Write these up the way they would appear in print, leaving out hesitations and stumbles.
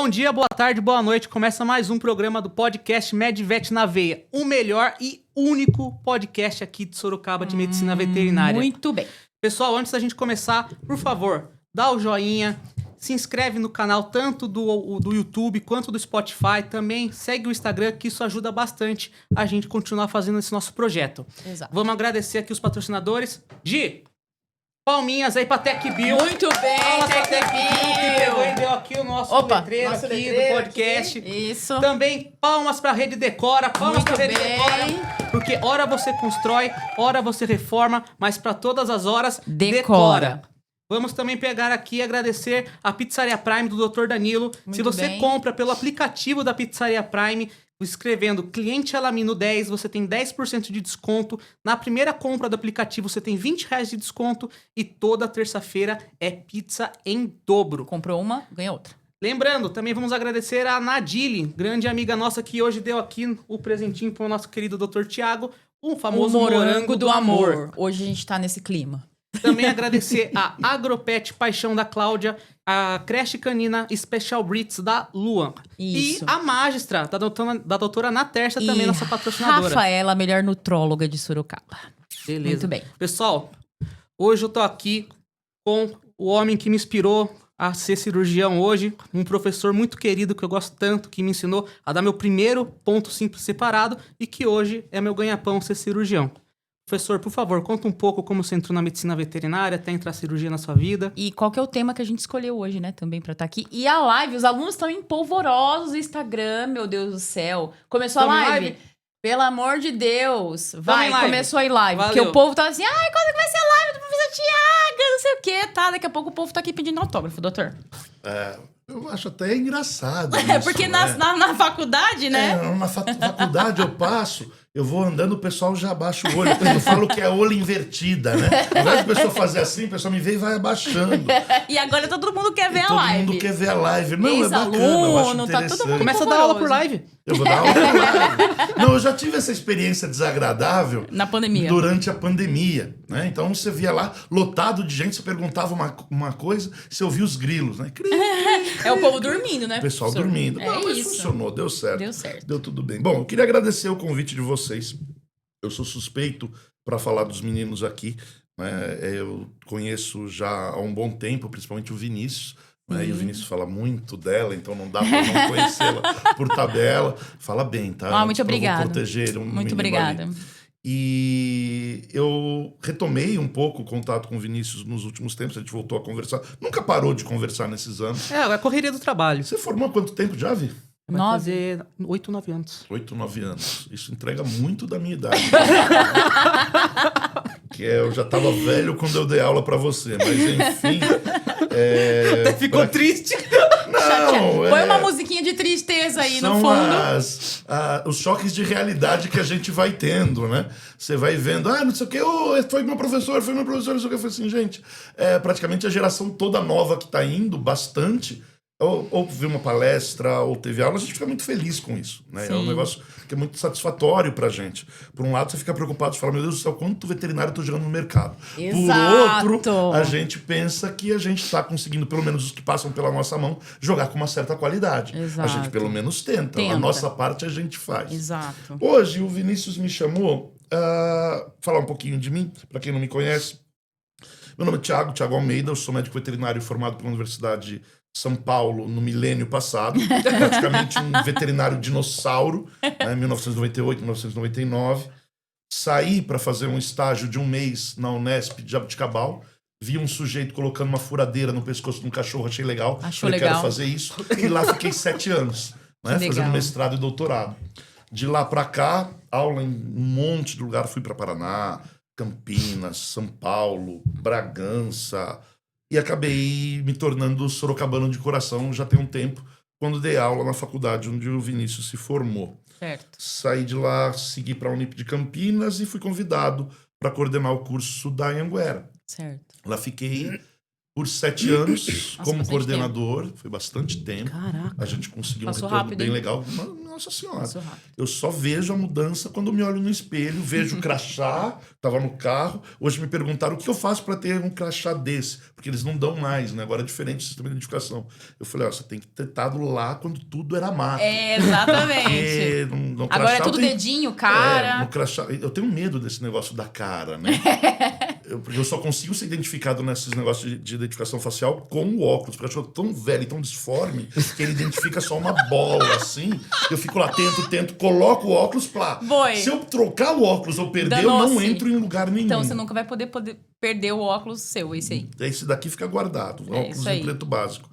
Bom dia, boa tarde, boa noite. Começa mais um programa do podcast MedVet na Veia. O melhor e único podcast aqui de Sorocaba de Medicina Veterinária. Muito bem. Pessoal, antes da gente começar, por favor, dá o joinha, se inscreve no canal tanto do YouTube quanto do Spotify. Também segue o Instagram, que isso ajuda bastante a gente continuar fazendo esse nosso projeto. Exato. Vamos agradecer aqui os patrocinadores. Palminhas aí pra TecBio. Muito bem, Palmas pra TecBio, que pegou e TecBio. deu aqui o nosso Opa, letreiro nosso aqui letreiro do podcast. aqui. Isso. Também palmas pra Rede Decora, palmas Muito pra Rede bem. Decora. Porque hora você constrói, hora você reforma, mas pra todas as horas, Decora. Vamos também pegar aqui e agradecer a Pizzaria Prime do Dr. Danilo. Muito Se você bem. compra pelo aplicativo da Pizzaria Prime, escrevendo Cliente Alamino 10, você tem 10% de desconto. Na primeira compra do aplicativo, você tem R$20 de desconto. E toda terça-feira é pizza em dobro. Comprou uma, ganha outra. Lembrando, também vamos agradecer a Nadile, grande amiga nossa que hoje deu aqui o presentinho para o nosso querido Dr. Tiago, o famoso O morango do amor. Hoje a gente tá nesse clima. Também agradecer a Agropet Paixão da Cláudia, a Creche Canina Special Breeds da Luan. Isso. E a Magistra, da doutora Naterça, também E nossa patrocinadora. Rafaela, a melhor nutróloga de Sorocaba. Beleza. Muito bem. Pessoal, hoje eu tô aqui com o homem que me inspirou a ser cirurgião hoje, um professor muito querido que eu gosto tanto, que me ensinou a dar meu primeiro ponto simples separado e que hoje é meu ganha-pão ser cirurgião. Professor, por favor, conta um pouco como você entrou na medicina veterinária até entrar a cirurgia na sua vida. E qual que é o tema que a gente escolheu hoje, né? Também pra estar aqui. E a live, os alunos estão empolvorosos no Instagram, meu Deus do céu. Começou Tamo em a live? live? Pelo amor de Deus. Vai, em live. começou a ir live. Valeu. Porque o povo tá assim, ai, quando que vai ser a live do professor Tiago? Não sei o quê, tá? Daqui a pouco o povo tá aqui pedindo autógrafo, doutor. Eu acho até engraçado É, isso, porque né? na faculdade, né? Na faculdade eu passo, eu vou andando, o pessoal já abaixa o olho. Eu falo que é olho invertida, né? Ao invés da pessoa fazer assim, o pessoal me vê e vai abaixando. E agora todo mundo quer ver a Todo live. mundo quer ver a live. Não, é bacana, eu acho Ex-aluno, tá todo interessante. mundo Começa a dar aula por live. Eu vou dar aula por live. Não, eu já tive essa experiência desagradável Na pandemia. durante a pandemia, né? Então você via lá, lotado de gente, você perguntava uma coisa, você ouvia os grilos, né? É o povo dormindo, né? O pessoal professor? dormindo. É Não, mas isso. funcionou, deu certo. Deu certo. Deu tudo bem. Bom, eu queria agradecer o convite de vocês. Eu sou suspeito para falar dos meninos aqui, né? Eu conheço já há um bom tempo, principalmente o Vinícius. Né? E o Vinícius fala muito dela, então não dá para não conhecê-la por tabela. Fala bem, tá? Muito Pra eu obrigada. proteger um Muito menino obrigada. ali. E eu retomei um pouco o contato com o Vinícius nos últimos tempos, a gente voltou a conversar. Nunca parou de conversar nesses anos. É a correria do trabalho. Você formou há quanto tempo já, Vi? Vai 9. fazer 8, 9 anos. 8, 9 anos. Isso entrega muito da minha idade. Eu já tava velho quando eu dei aula pra você, mas enfim. Até ficou triste. Não, Põe uma musiquinha de tristeza aí no são fundo. os choques de realidade que a gente vai tendo, né? Você vai vendo, não sei o quê, foi meu professor, não sei o quê. Eu falei assim, gente, praticamente a geração toda nova que tá indo, bastante, ou viu uma palestra, ou teve aula, a gente fica muito feliz com isso, né? É um negócio que é muito satisfatório pra gente. Por um lado, você fica preocupado, você fala, meu Deus do céu, quanto veterinário eu tô jogando no mercado. Exato. Por outro, a gente pensa que a gente tá conseguindo, pelo menos os que passam pela nossa mão, jogar com uma certa qualidade. Exato. A gente pelo menos tenta. A nossa parte a gente faz. Exato. Hoje, o Vinícius me chamou falar um pouquinho de mim, pra quem não me conhece. Meu nome é Tiago Almeida, eu sou médico veterinário formado pela Universidade de São Paulo no milênio passado, praticamente um veterinário dinossauro, né, 1998, 1999. Saí para fazer um estágio de um mês na Unesp de Jaboticabal, vi um sujeito colocando uma furadeira no pescoço de um cachorro, achei legal. Achou falei, legal. quero fazer isso. E lá fiquei 7 anos, né, Legal. fazendo mestrado e doutorado. De lá para cá, aula em um monte de lugar, fui para Paraná, Campinas, São Paulo, Bragança, e acabei me tornando sorocabano de coração já tem um tempo, quando dei aula na faculdade onde o Vinícius se formou. Certo. Saí de lá, segui para a Unip de Campinas e fui convidado para coordenar o curso da Anhanguera. Certo. Lá fiquei por 7 anos como bastante coordenador. Foi bastante tempo. Caraca. A gente conseguiu Passou um retorno rápido, bem hein? legal. Nossa Senhora. Passou rápido. Eu só vejo a mudança quando eu me olho no espelho, vejo o crachá, tava no carro. Hoje me perguntaram o que eu faço para ter um crachá desse, porque eles não dão mais, né? Agora é diferente o sistema de identificação. Eu falei, ó, você tem que ter estado lá quando tudo era mato. Exatamente. Porque no Agora é crachá tudo eu tenho- dedinho, cara. no crachá, eu tenho medo desse negócio da cara, né? Porque eu só consigo ser identificado nesses negócios de identificação facial com o óculos, porque eu acho tão velho e tão disforme que ele identifica só uma bola, assim. Eu fico lá, tento, coloco o óculos, plá. Foi. Se eu trocar o óculos ou perder, Danou-se. eu não entro em lugar nenhum. Então você nunca vai poder perder o óculos seu, esse aí. Esse daqui fica guardado, o óculos isso em aí. preto básico.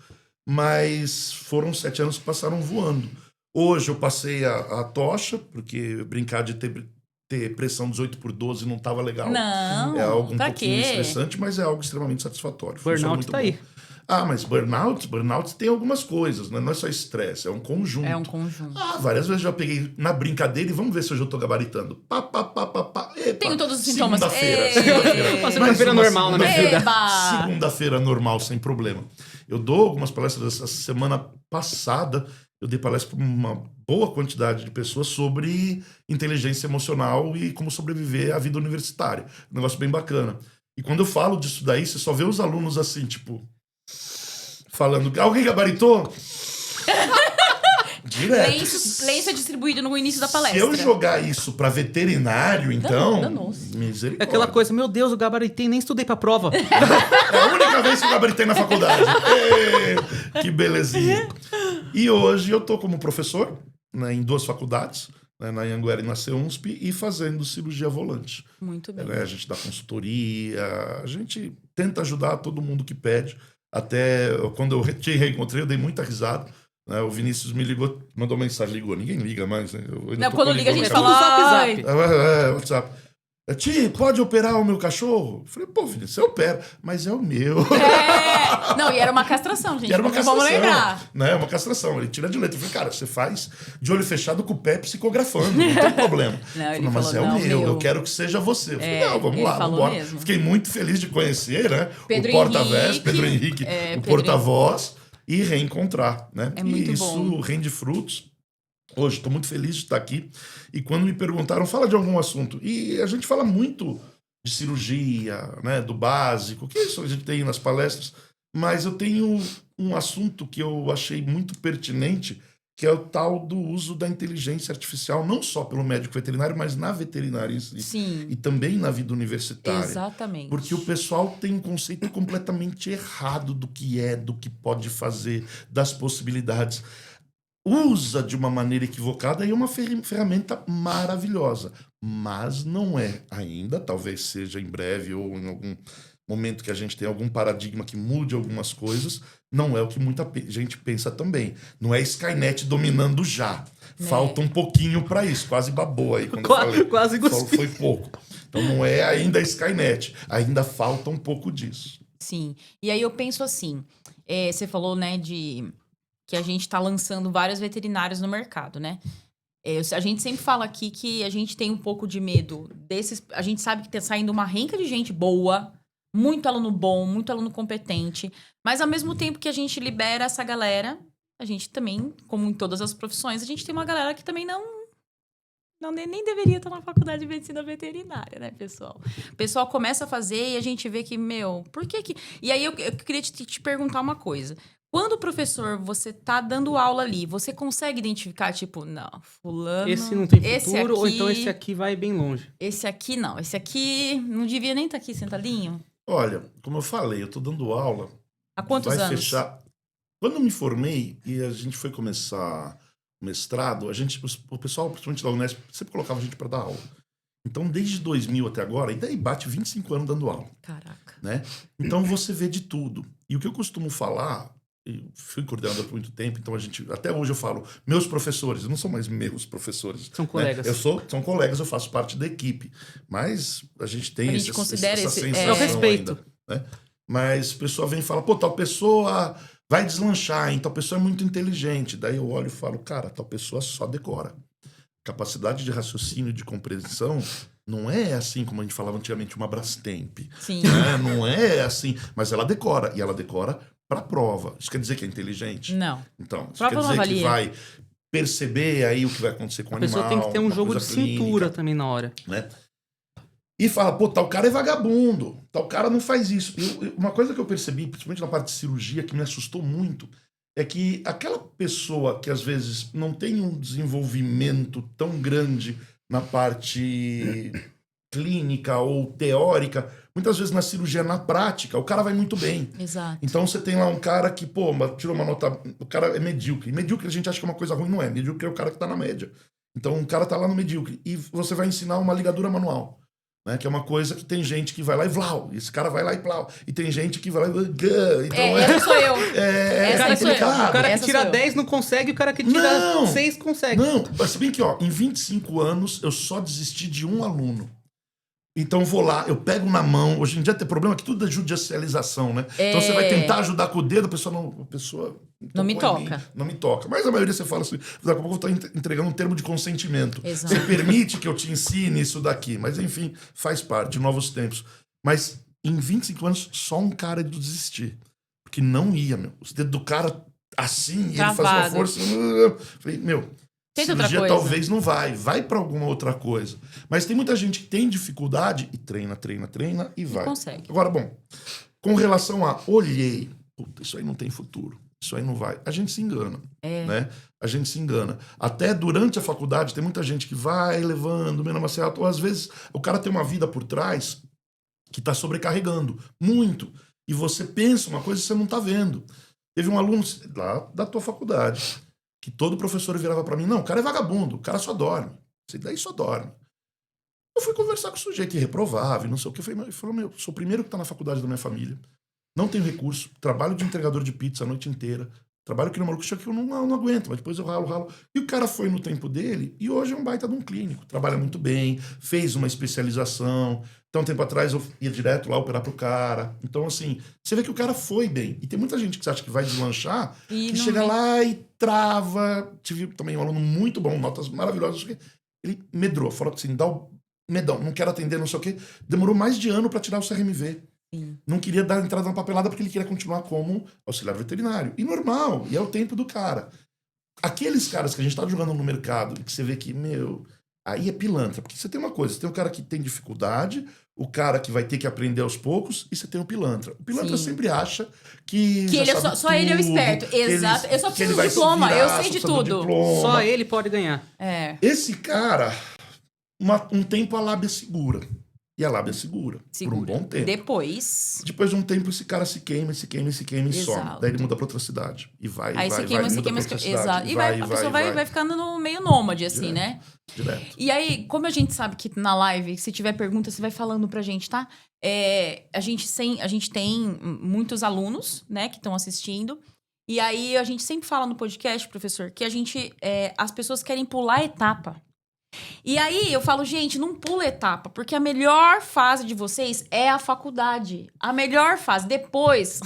Mas foram 7 anos que passaram voando. Hoje eu passei a tocha, porque brincar de ter pressão 18/12 não estava legal. Não, É algo um pra pouquinho quê? estressante, mas é algo extremamente satisfatório. Funciona Burnout muito tá bom. aí. Ah, mas burnout tem algumas coisas, né? Não é só estresse, é um conjunto. É um conjunto. Ah, várias vezes já peguei na brincadeira e vamos ver se hoje eu tô gabaritando. Pá. Epa, Tenho todos os sintomas. Segunda-feira. Ei. segunda-feira. Uma segunda-feira Mais uma normal na minha vida. Eba! Segunda-feira normal, sem problema. Eu dou algumas palestras. Essa semana passada, eu dei palestra para uma boa quantidade de pessoas sobre inteligência emocional e como sobreviver à vida universitária. Um negócio bem bacana. E quando eu falo disso daí, você só vê os alunos assim, tipo... Falando, alguém gabaritou? Direto. Lenço é distribuído no início da palestra. Se eu jogar isso pra veterinário, então... danou-se. É Misericórdia. aquela coisa, meu Deus, eu gabaritei, nem estudei pra prova. É a única vez que eu gabaritei na faculdade. Ê, que belezinha. E hoje eu tô como professor, né, em 2 faculdades, né, na Anhanguera e na CEUNSP, e fazendo cirurgia volante. Muito bem. Né, a gente dá consultoria, a gente tenta ajudar todo mundo que pede. Até quando eu te reencontrei, eu dei muita risada. Né, o Vinícius me ligou, mandou mensagem, ligou. Ninguém liga mais, né? Eu ainda Não, tô quando com liga a gente ligou no fala... Zap, "Ai". zap. WhatsApp. Ti, pode operar o meu cachorro? Eu falei, pô, Vinícius, você opera, mas é o meu. É. Não, e era uma castração, gente. Que era uma castração, Vamos lembrar. né? Uma castração. Ele tira de letra. Eu falei, cara, você faz de olho fechado com o pé psicografando, não tem problema. Não, Eu ele falei, mas falou, é não, o meu, meu. eu quero que seja você. Eu falei, É, não, vamos ele lá, falou vamos embora. mesmo. Fiquei muito feliz de conhecer, né? Pedro o porta-voz, Henrique, Pedro Henrique, o Pedro porta-voz, e reencontrar, né? É muito e isso bom. rende frutos. Hoje, estou muito feliz de estar aqui. E quando me perguntaram, fala de algum assunto. E a gente fala muito de cirurgia, né, do básico, que isso a gente tem nas palestras, mas eu tenho um assunto que eu achei muito pertinente, que é o tal do uso da inteligência artificial, não só pelo médico veterinário, mas na veterinária em si, Sim, e também na vida universitária. exatamente. Porque o pessoal tem um conceito completamente errado do que é, do que pode fazer, das possibilidades. Usa de uma maneira equivocada e é uma ferramenta maravilhosa. Mas não é ainda, talvez seja em breve ou em algum momento que a gente tem algum paradigma que mude algumas coisas, não é o que muita gente pensa também. Não é Skynet dominando já. Falta um pouquinho para isso. Quase babou aí quando eu falei. Quase gospi. Foi pouco. Então não é ainda Skynet. Ainda falta um pouco disso. Sim. E aí eu penso assim, você falou, né, que a gente tá lançando vários veterinários no mercado, né? A gente sempre fala aqui que a gente tem um pouco de medo desses... A gente sabe que tá saindo uma renca de gente boa, muito aluno bom, muito aluno competente, mas ao mesmo tempo que a gente libera essa galera, a gente também, como em todas as profissões, a gente tem uma galera que também nem deveria estar na faculdade de medicina veterinária, né, pessoal? O pessoal começa a fazer e a gente vê que, por que que... E aí eu queria te perguntar uma coisa. Quando o professor, você tá dando aula ali, você consegue identificar, tipo, não, fulano... Esse não tem esse futuro, ou aqui- então esse aqui vai bem longe. Esse aqui não, esse aqui não devia nem estar aqui sentadinho? Olha, como eu falei, eu tô dando aula. Há quantos vai anos? fechar. Quando eu me formei e a gente foi começar o mestrado, o pessoal, principalmente da Unesp, sempre colocava a gente para dar aula. Então, desde 2000 até agora, e daí bate 25 anos dando aula, Caraca. né? Então, você vê de tudo. E o que eu costumo falar, eu fui coordenador por muito tempo, então até hoje eu falo, meus professores, não são mais meus professores. São colegas. Né? São colegas, eu faço parte da equipe. Mas a gente tem A gente considera essa esse- sensação é o respeito. ainda, né? Mas a pessoa vem e fala, pô, tal pessoa vai deslanchar, hein? Tal pessoa é muito inteligente. Daí eu olho e falo, cara, tal pessoa só decora. Capacidade de raciocínio, de compreensão, Não é assim como a gente falava antigamente, uma Brastemp. Sim. Né? Não é assim. Mas ela decora. E ela decora para prova. Isso quer dizer que é inteligente? Não. Então, isso Prova quer dizer não que avalia. vai perceber aí o que vai acontecer com o A pessoa animal. tem que ter um uma jogo de coisa clínica, cintura também na hora. né? E fala, pô, tal cara é vagabundo, tal cara não faz isso. Uma coisa que eu percebi, principalmente na parte de cirurgia, que me assustou muito, é que aquela pessoa que às vezes não tem um desenvolvimento tão grande na parte clínica ou teórica, muitas vezes na cirurgia, na prática, o cara vai muito bem. Exato. Então você tem lá um cara que, pô, tirou uma nota. O cara é medíocre. Medíocre a gente acha que é uma coisa ruim, não é. Medíocre é o cara que tá na média. Então um cara tá lá no medíocre. E você vai ensinar uma ligadura manual. Né, que é uma coisa que tem gente que vai lá e vlau. Esse cara vai lá e plau. E tem gente que vai lá e. Então Essa sou eu. é Essa sou eu. complicado. O cara Essa que tira sou eu. 10 não consegue, o cara que tira Não. 6 consegue. Não, mas se bem que, ó, em 25 anos eu só desisti de um aluno. Então eu vou lá, eu pego na mão. Hoje em dia tem problema que tudo é judicialização, né? Então você vai tentar ajudar com o dedo, a pessoa Não me toca. Não me toca. Mas a maioria você fala assim, daqui a pouco eu estou entregando um termo de consentimento. Exato. Você permite que eu te ensine isso daqui. Mas enfim, faz parte, novos tempos. Mas em 25 anos, só um cara de desistir. Porque não ia, meu. Os dedos do cara assim, e ele fazia uma Travado. força. Falei, meu, Tenta outra cirurgia coisa. talvez não vai pra alguma outra coisa. Mas tem muita gente que tem dificuldade e treina e vai. consegue. Agora, bom, com relação a olhei, puta, isso aí não tem futuro, isso aí não vai. A gente se engana, né? A gente se engana. Até durante a faculdade tem muita gente que vai levando, ou às vezes o cara tem uma vida por trás que tá sobrecarregando muito. E você pensa uma coisa que você não tá vendo. Teve um aluno lá da tua faculdade que todo professor virava pra mim, não, o cara é vagabundo, o cara só dorme. Esse daí só dorme. Eu fui conversar com o sujeito irreprovável, não sei o que. Ele falou, meu, sou o primeiro que tá na faculdade da minha família. Não tenho recurso, trabalho de entregador de pizza a noite inteira. Trabalho aqui no maluco, que eu não aguento, mas depois eu ralo. E o cara foi no tempo dele e hoje é um baita de um clínico. Trabalha muito bem, fez uma especialização. Então, um tempo atrás eu ia direto lá operar pro cara. Então, assim, você vê que o cara foi bem. E tem muita gente que você acha que vai deslanchar, E que não chega vem. lá e trava. Tive também um aluno muito bom, notas maravilhosas. Ele medrou, falou assim, dá o medão, não quero atender, não sei o quê. Demorou mais de ano para tirar o CRMV. Sim. Não queria dar entrada na papelada porque ele queria continuar como auxiliar veterinário. E normal, e é o tempo do cara. Aqueles caras que a gente tá jogando no mercado, que você vê que, meu, aí é pilantra. Porque você tem uma coisa, você tem o cara que tem dificuldade, o cara que vai ter que aprender aos poucos, e você tem o pilantra. O pilantra Sim. sempre acha que já ele é sabe só ele é o tudo, esperto. que ele- Exato. Eu só que ele preciso vai do se diploma, virar, eu sei de só precisa do tudo. diploma. Só ele pode ganhar. É. Esse cara, um tempo a lábia segura. E a lábia segura. Por um bom tempo. Depois. Depois de um tempo, esse cara se queima e some. Exato. Daí ele muda pra outra cidade. E vai, Aí vai, se queima, vai, se muda queima, pra outra se queima. cidade. Exato. A pessoa vai ficando no meio nômade, assim, Direto. né? Direto. E aí, como a gente sabe que na live, se tiver pergunta, você vai falando pra gente, tá? A gente tem muitos alunos, né, que estão assistindo. E aí, a gente sempre fala no podcast, professor, que as pessoas querem pular a etapa. E aí, eu falo, gente, não pula etapa, porque a melhor fase de vocês é a faculdade. A melhor fase. Depois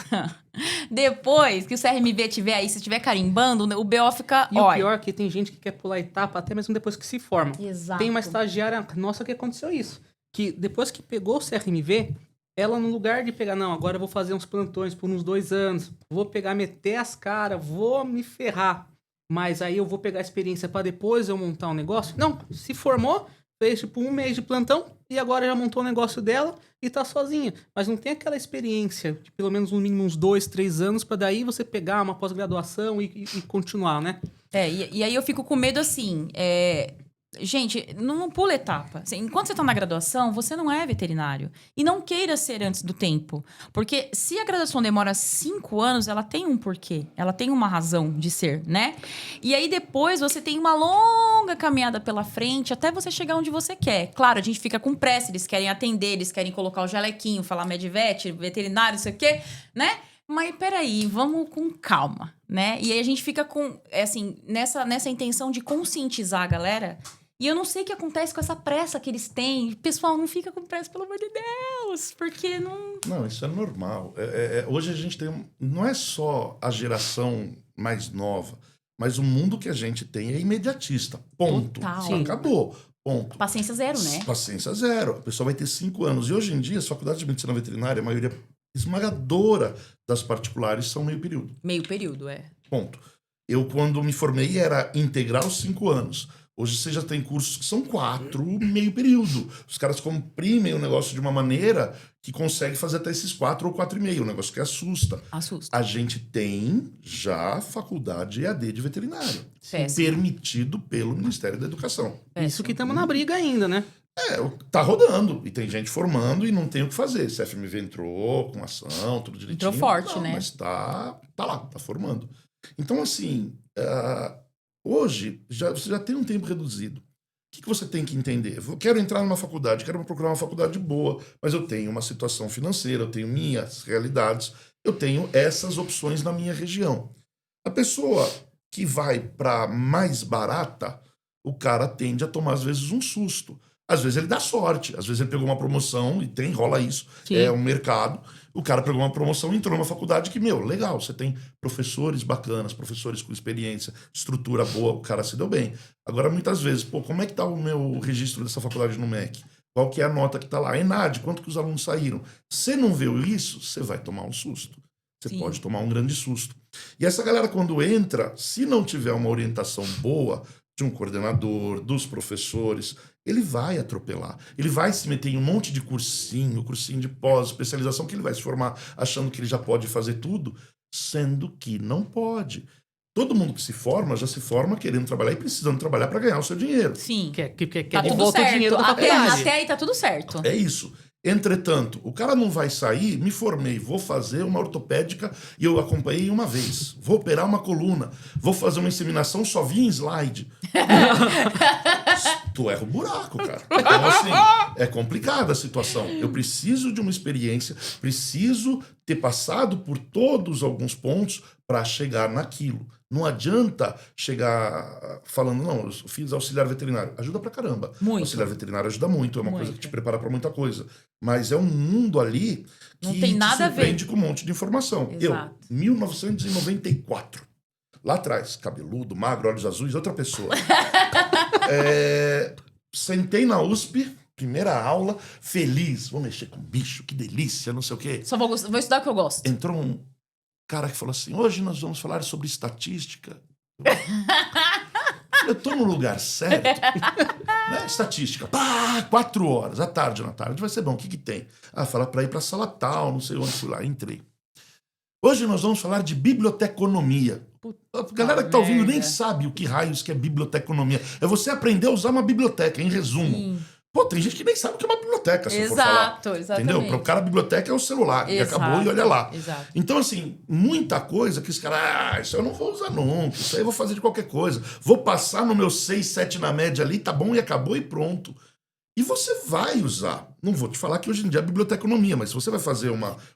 que o CRMV tiver aí, se estiver carimbando, o BO fica... E o pior é que tem gente que quer pular etapa até mesmo depois que se forma. Exato. Tem uma estagiária nossa que aconteceu isso. Que depois que pegou o CRMV, ela no lugar de pegar, não, agora eu vou fazer uns plantões por uns 2 anos, vou pegar, meter as caras, vou me ferrar. Mas aí eu vou pegar a experiência pra depois eu montar um negócio. Não, se formou, fez tipo 1 mês de plantão e agora já montou o negócio dela e tá sozinha. Mas não tem aquela experiência de pelo menos no mínimo uns 2, 3 anos pra daí você pegar uma pós-graduação e continuar, né? E aí eu fico com medo assim, gente, não pula etapa. Assim, enquanto você está na graduação, você não é veterinário. E não queira ser antes do tempo. Porque se a graduação demora 5 anos, ela tem um porquê. Ela tem uma razão de ser, né? E aí depois você tem uma longa caminhada pela frente até você chegar onde você quer. Claro, a gente fica com pressa, eles querem atender, eles querem colocar o jalequinho, falar medvet, veterinário, não sei o quê, né? Mas peraí, vamos com calma, né? E aí a gente fica com, assim, nessa intenção de conscientizar a galera. E eu não sei o que acontece com essa pressa que eles têm. Pessoal, não fica com pressa, pelo amor de Deus, porque não... Não, isso é normal. Hoje a gente tem... Não é só a geração mais nova, mas o mundo que a gente tem é imediatista. Ponto. Total. Sim. Acabou. Ponto. Paciência zero, né? Paciência zero. A pessoa vai ter 5 anos. E hoje em dia, as faculdades de medicina veterinária, a maioria esmagadora das particulares são meio período. Meio período, é. Ponto. Eu, quando me formei, era integral 5 anos. Hoje você já tem cursos que são 4, meio período. Os caras comprimem o negócio de uma maneira que consegue fazer até esses 4 ou 4,5. Um negócio que assusta. Assusta. A gente tem já faculdade EAD de veterinário. Péssimo. Permitido pelo Ministério da Educação. Isso que estamos na briga ainda, né? Tá rodando. E tem gente formando e não tem o que fazer. CFMV entrou com ação, tudo direitinho. Entrou forte, não, né? Mas tá lá, tá formando. Então, assim, hoje você já tem um tempo reduzido. O que você tem que entender? Eu quero entrar numa faculdade, quero procurar uma faculdade boa, mas eu tenho uma situação financeira, eu tenho minhas realidades, eu tenho essas opções na minha região. A pessoa que vai para mais barata, o cara tende a tomar, às vezes, um susto. Às vezes ele dá sorte, às vezes ele pegou uma promoção e rola isso. Sim. É um mercado. O cara pegou uma promoção e entrou numa faculdade que, legal, você tem professores bacanas, professores com experiência, estrutura boa, o cara se deu bem. Agora, muitas vezes, como é que tá o meu registro dessa faculdade no MEC? Qual que é a nota que tá lá? ENAD, quanto que os alunos saíram? Você não viu isso, você vai tomar um susto. Você Sim. pode tomar um grande susto. E essa galera, quando entra, se não tiver uma orientação boa de um coordenador, dos professores, ele vai atropelar. Ele vai se meter em um monte de cursinho de pós, especialização, que ele vai se formar achando que ele já pode fazer tudo, sendo que não pode. Todo mundo que se forma, já se forma querendo trabalhar e precisando trabalhar para ganhar o seu dinheiro. Sim. Quer Tá de tudo volta o certo. dinheiro da faculdade. Até aí tá tudo certo. É isso. Entretanto, o cara não vai sair, me formei, vou fazer uma ortopédica e eu acompanhei uma vez. Vou operar uma coluna, vou fazer uma inseminação, só vi em slide. Tu erra o buraco, cara. Então, assim, é complicada a situação. Eu preciso de uma experiência, preciso ter passado por todos alguns pontos para chegar naquilo. Não adianta chegar falando, não, eu fiz auxiliar veterinário. Ajuda pra caramba. Muito. Auxiliar veterinário ajuda muito, é uma coisa Muito. que te prepara pra muita coisa. Mas é um mundo ali que Não tem nada te a ver. surpreende com um monte de informação. Exato. Eu, 1994, lá atrás, cabeludo, magro, olhos azuis, outra pessoa. Sentei na USP, primeira aula, feliz. Vou mexer com bicho, que delícia, não sei o quê. Só vou estudar o que eu gosto. Entrou um cara que falou assim, hoje nós vamos falar sobre estatística. Eu tô no lugar certo. Né? Estatística. 4 horas, à tarde, na tarde. Vai ser bom, o que tem? Fala pra ir pra sala tal, não sei onde, fui lá, entrei. Hoje nós vamos falar de biblioteconomia. A galera que tá ouvindo nem sabe o que raios que é biblioteconomia. É você aprender a usar uma biblioteca, em resumo. Sim. Pô, tem gente que nem sabe o que é uma biblioteca, se eu for falar. Exatamente. Entendeu? Para o cara, a biblioteca é o celular. E Exato, acabou e olha lá. exato. Então, assim, muita coisa que os caras... isso eu não vou usar nunca. Isso aí eu vou fazer de qualquer coisa. Vou passar no meu 6, 7 na média ali, tá bom, e acabou e pronto. E você vai usar. Não vou te falar que hoje em dia é biblioteconomia, mas se você vai fazer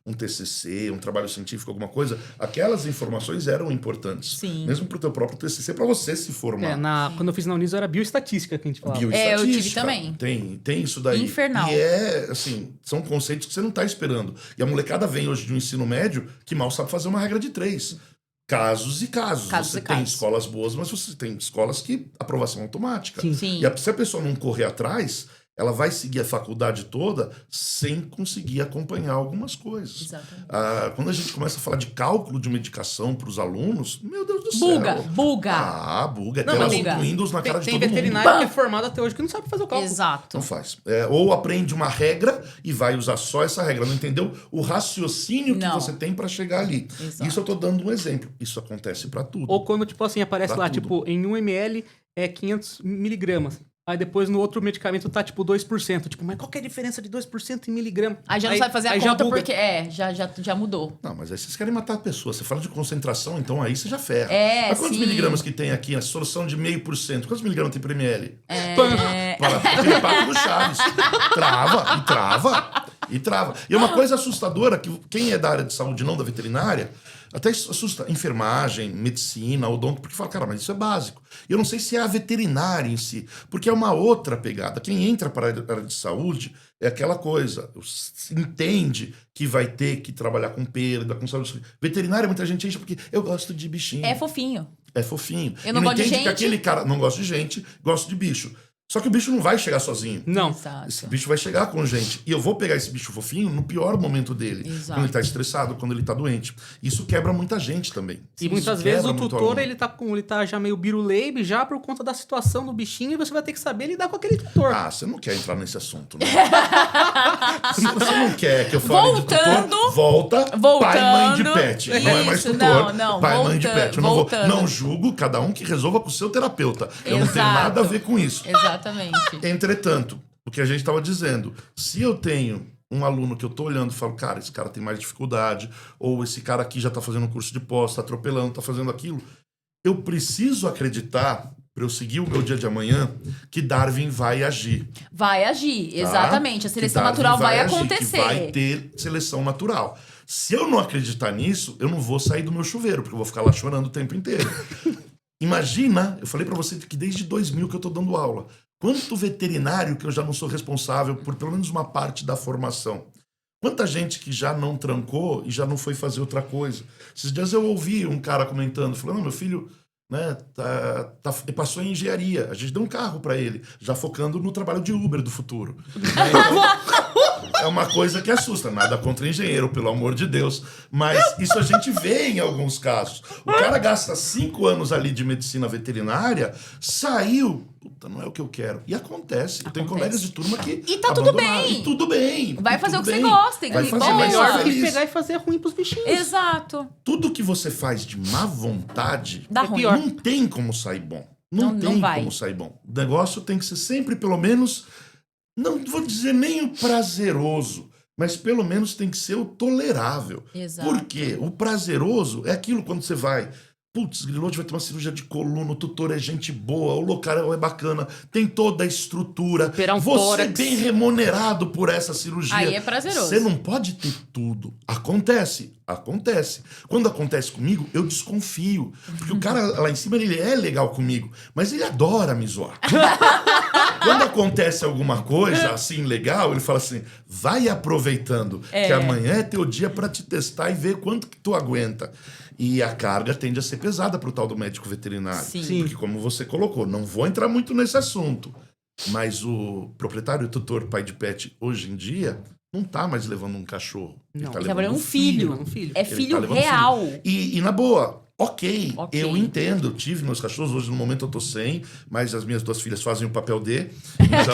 um TCC, um trabalho científico, alguma coisa, aquelas informações eram importantes. Sim. Mesmo pro teu próprio TCC, para você se formar. Quando eu fiz na Uniso era bioestatística que a gente falava. Bioestatística. eu tive também. Tem isso daí. Infernal. E assim, são conceitos que você não tá esperando. E a molecada vem hoje de um ensino médio que mal sabe fazer uma regra de 3. Casos e casos. Você tem escolas boas, mas você tem escolas que aprovação automática. Sim. Sim. E se a pessoa não correr atrás, ela vai seguir a faculdade toda sem conseguir acompanhar algumas coisas. Exatamente. Quando a gente começa a falar de cálculo de medicação para os alunos, meu Deus do céu. Buga. Buga. Não, Telas buga. com Windows na cara de Tem todo mundo. veterinário que é formado até hoje que não sabe fazer o cálculo. Exato. Não faz. Ou aprende uma regra e vai usar só essa regra. Não entendeu o raciocínio que Não. você tem para chegar ali. Exato. Isso eu tô dando um exemplo. Isso acontece para tudo. Ou quando, tipo assim, aparece Pra lá, tudo. tipo, em 1 ml é 500 miligramas. Aí depois no outro medicamento tá, tipo, 2%. Tipo, mas qual que é a diferença de 2% em miligrama? Aí já não sabe fazer a aí já conta buga. porque... já mudou. Não, mas aí vocês querem matar a pessoa. Você fala de concentração, então aí você já ferra. É, Mas quantos sim. miligramas que tem aqui? A solução de 0,5%. Quantos miligramas tem por ml? É. Aquele papo do Chaves. Trava. E é uma coisa assustadora que quem é da área de saúde, não da veterinária, até isso assusta. Enfermagem, medicina, odonto, porque fala, cara, mas isso é básico. Eu não sei se é a veterinária em si, porque é uma outra pegada. Quem entra para a área de saúde é aquela coisa, entende que vai ter que trabalhar com perda, com saúde. Veterinária, muita gente enche porque eu gosto de bichinho. É fofinho. É fofinho. Eu não E gosto de entende que gente. aquele cara não gosta de gente, gosta de bicho. Só que o bicho não vai chegar sozinho. Não. Exato. Esse bicho vai chegar com gente. E eu vou pegar esse bicho fofinho no pior momento dele. Exato. Quando ele tá estressado, quando ele tá doente. Isso quebra muita gente também. E Isso muitas vezes quebra o muito tutor, aluno. ele tá já meio biruleibe já por conta da situação do bichinho e você vai ter que saber lidar com aquele tutor. Ah, você não quer entrar nesse assunto, né? Se você não quer que eu fale Voltando. de tutor, volta pai e mãe de pet. Não é mais Isso, tutor, não, pai e mãe de pet. Eu voltando. não julgo, cada um que resolva com o seu terapeuta. Eu não tenho Exato. nada a ver com isso. Exatamente. Entretanto, o que a gente estava dizendo, se eu tenho um aluno que eu tô olhando e falo, cara, esse cara tem mais dificuldade, ou esse cara aqui já tá fazendo um curso de pós, tá atropelando, tá fazendo aquilo, eu preciso acreditar, para eu seguir o meu dia de amanhã, que Darwin vai agir. Vai agir, Tá? exatamente. A Que seleção Darwin natural vai agir, acontecer. Que vai ter seleção natural. Se eu não acreditar nisso, eu não vou sair do meu chuveiro, porque eu vou ficar lá chorando o tempo inteiro. Imagina, eu falei para você que desde 2000 que eu tô dando aula. Quanto veterinário que eu já não sou responsável por pelo menos uma parte da formação. Quanta gente que já não trancou e já não foi fazer outra coisa. Esses dias eu ouvi um cara comentando, falando, não, meu filho, né, passou em engenharia. A gente deu um carro para ele, já focando no trabalho de Uber do futuro. É uma coisa que assusta. Nada contra engenheiro, pelo amor de Deus. Mas isso a gente vê em alguns casos. O cara gasta 5 anos ali de medicina veterinária, saiu. Puta, não é o que eu quero. E acontece. Eu tenho colegas de turma que E tá tudo abandonaram. bem. E tudo bem. Vai E fazer tudo o que você bem. gosta, Vai e fazer, boa. vai Melhor ser do que feliz. pegar e fazer ruim pros bichinhos. Exato. Tudo que você faz de má vontade Dá É ruim. pior. não tem como sair bom. Não Não vai. tem como sair bom. O negócio tem que ser sempre, pelo menos, não vou dizer nem o prazeroso, mas pelo menos tem que ser o tolerável. Exato. Por quê? O prazeroso é aquilo quando você vai. Putz, Grilotti vai ter uma cirurgia de coluna, o tutor é gente boa, o local é bacana, tem toda a estrutura. Operar um você é tórax. bem remunerado por essa cirurgia. Aí é prazeroso. Você não pode ter tudo. Acontece. Quando acontece comigo, eu desconfio. Porque o cara lá em cima, ele é legal comigo, mas ele adora me zoar. Quando acontece alguma coisa assim legal, ele fala assim, vai aproveitando, que amanhã é teu dia pra te testar e ver quanto que tu aguenta. E a carga tende a ser pesada pro tal do médico veterinário. Sim. Porque como você colocou, não vou entrar muito nesse assunto, mas o proprietário, o tutor, pai de pet, hoje em dia, não tá mais levando um cachorro. Ele Não. tá Ele levando levando um um filho. Um filho. É Ele filho tá levando real. E na boa, ok, Ok. eu entendo, eu tive meus cachorros, hoje no momento eu tô sem, mas as minhas 2 filhas fazem o papel de, então,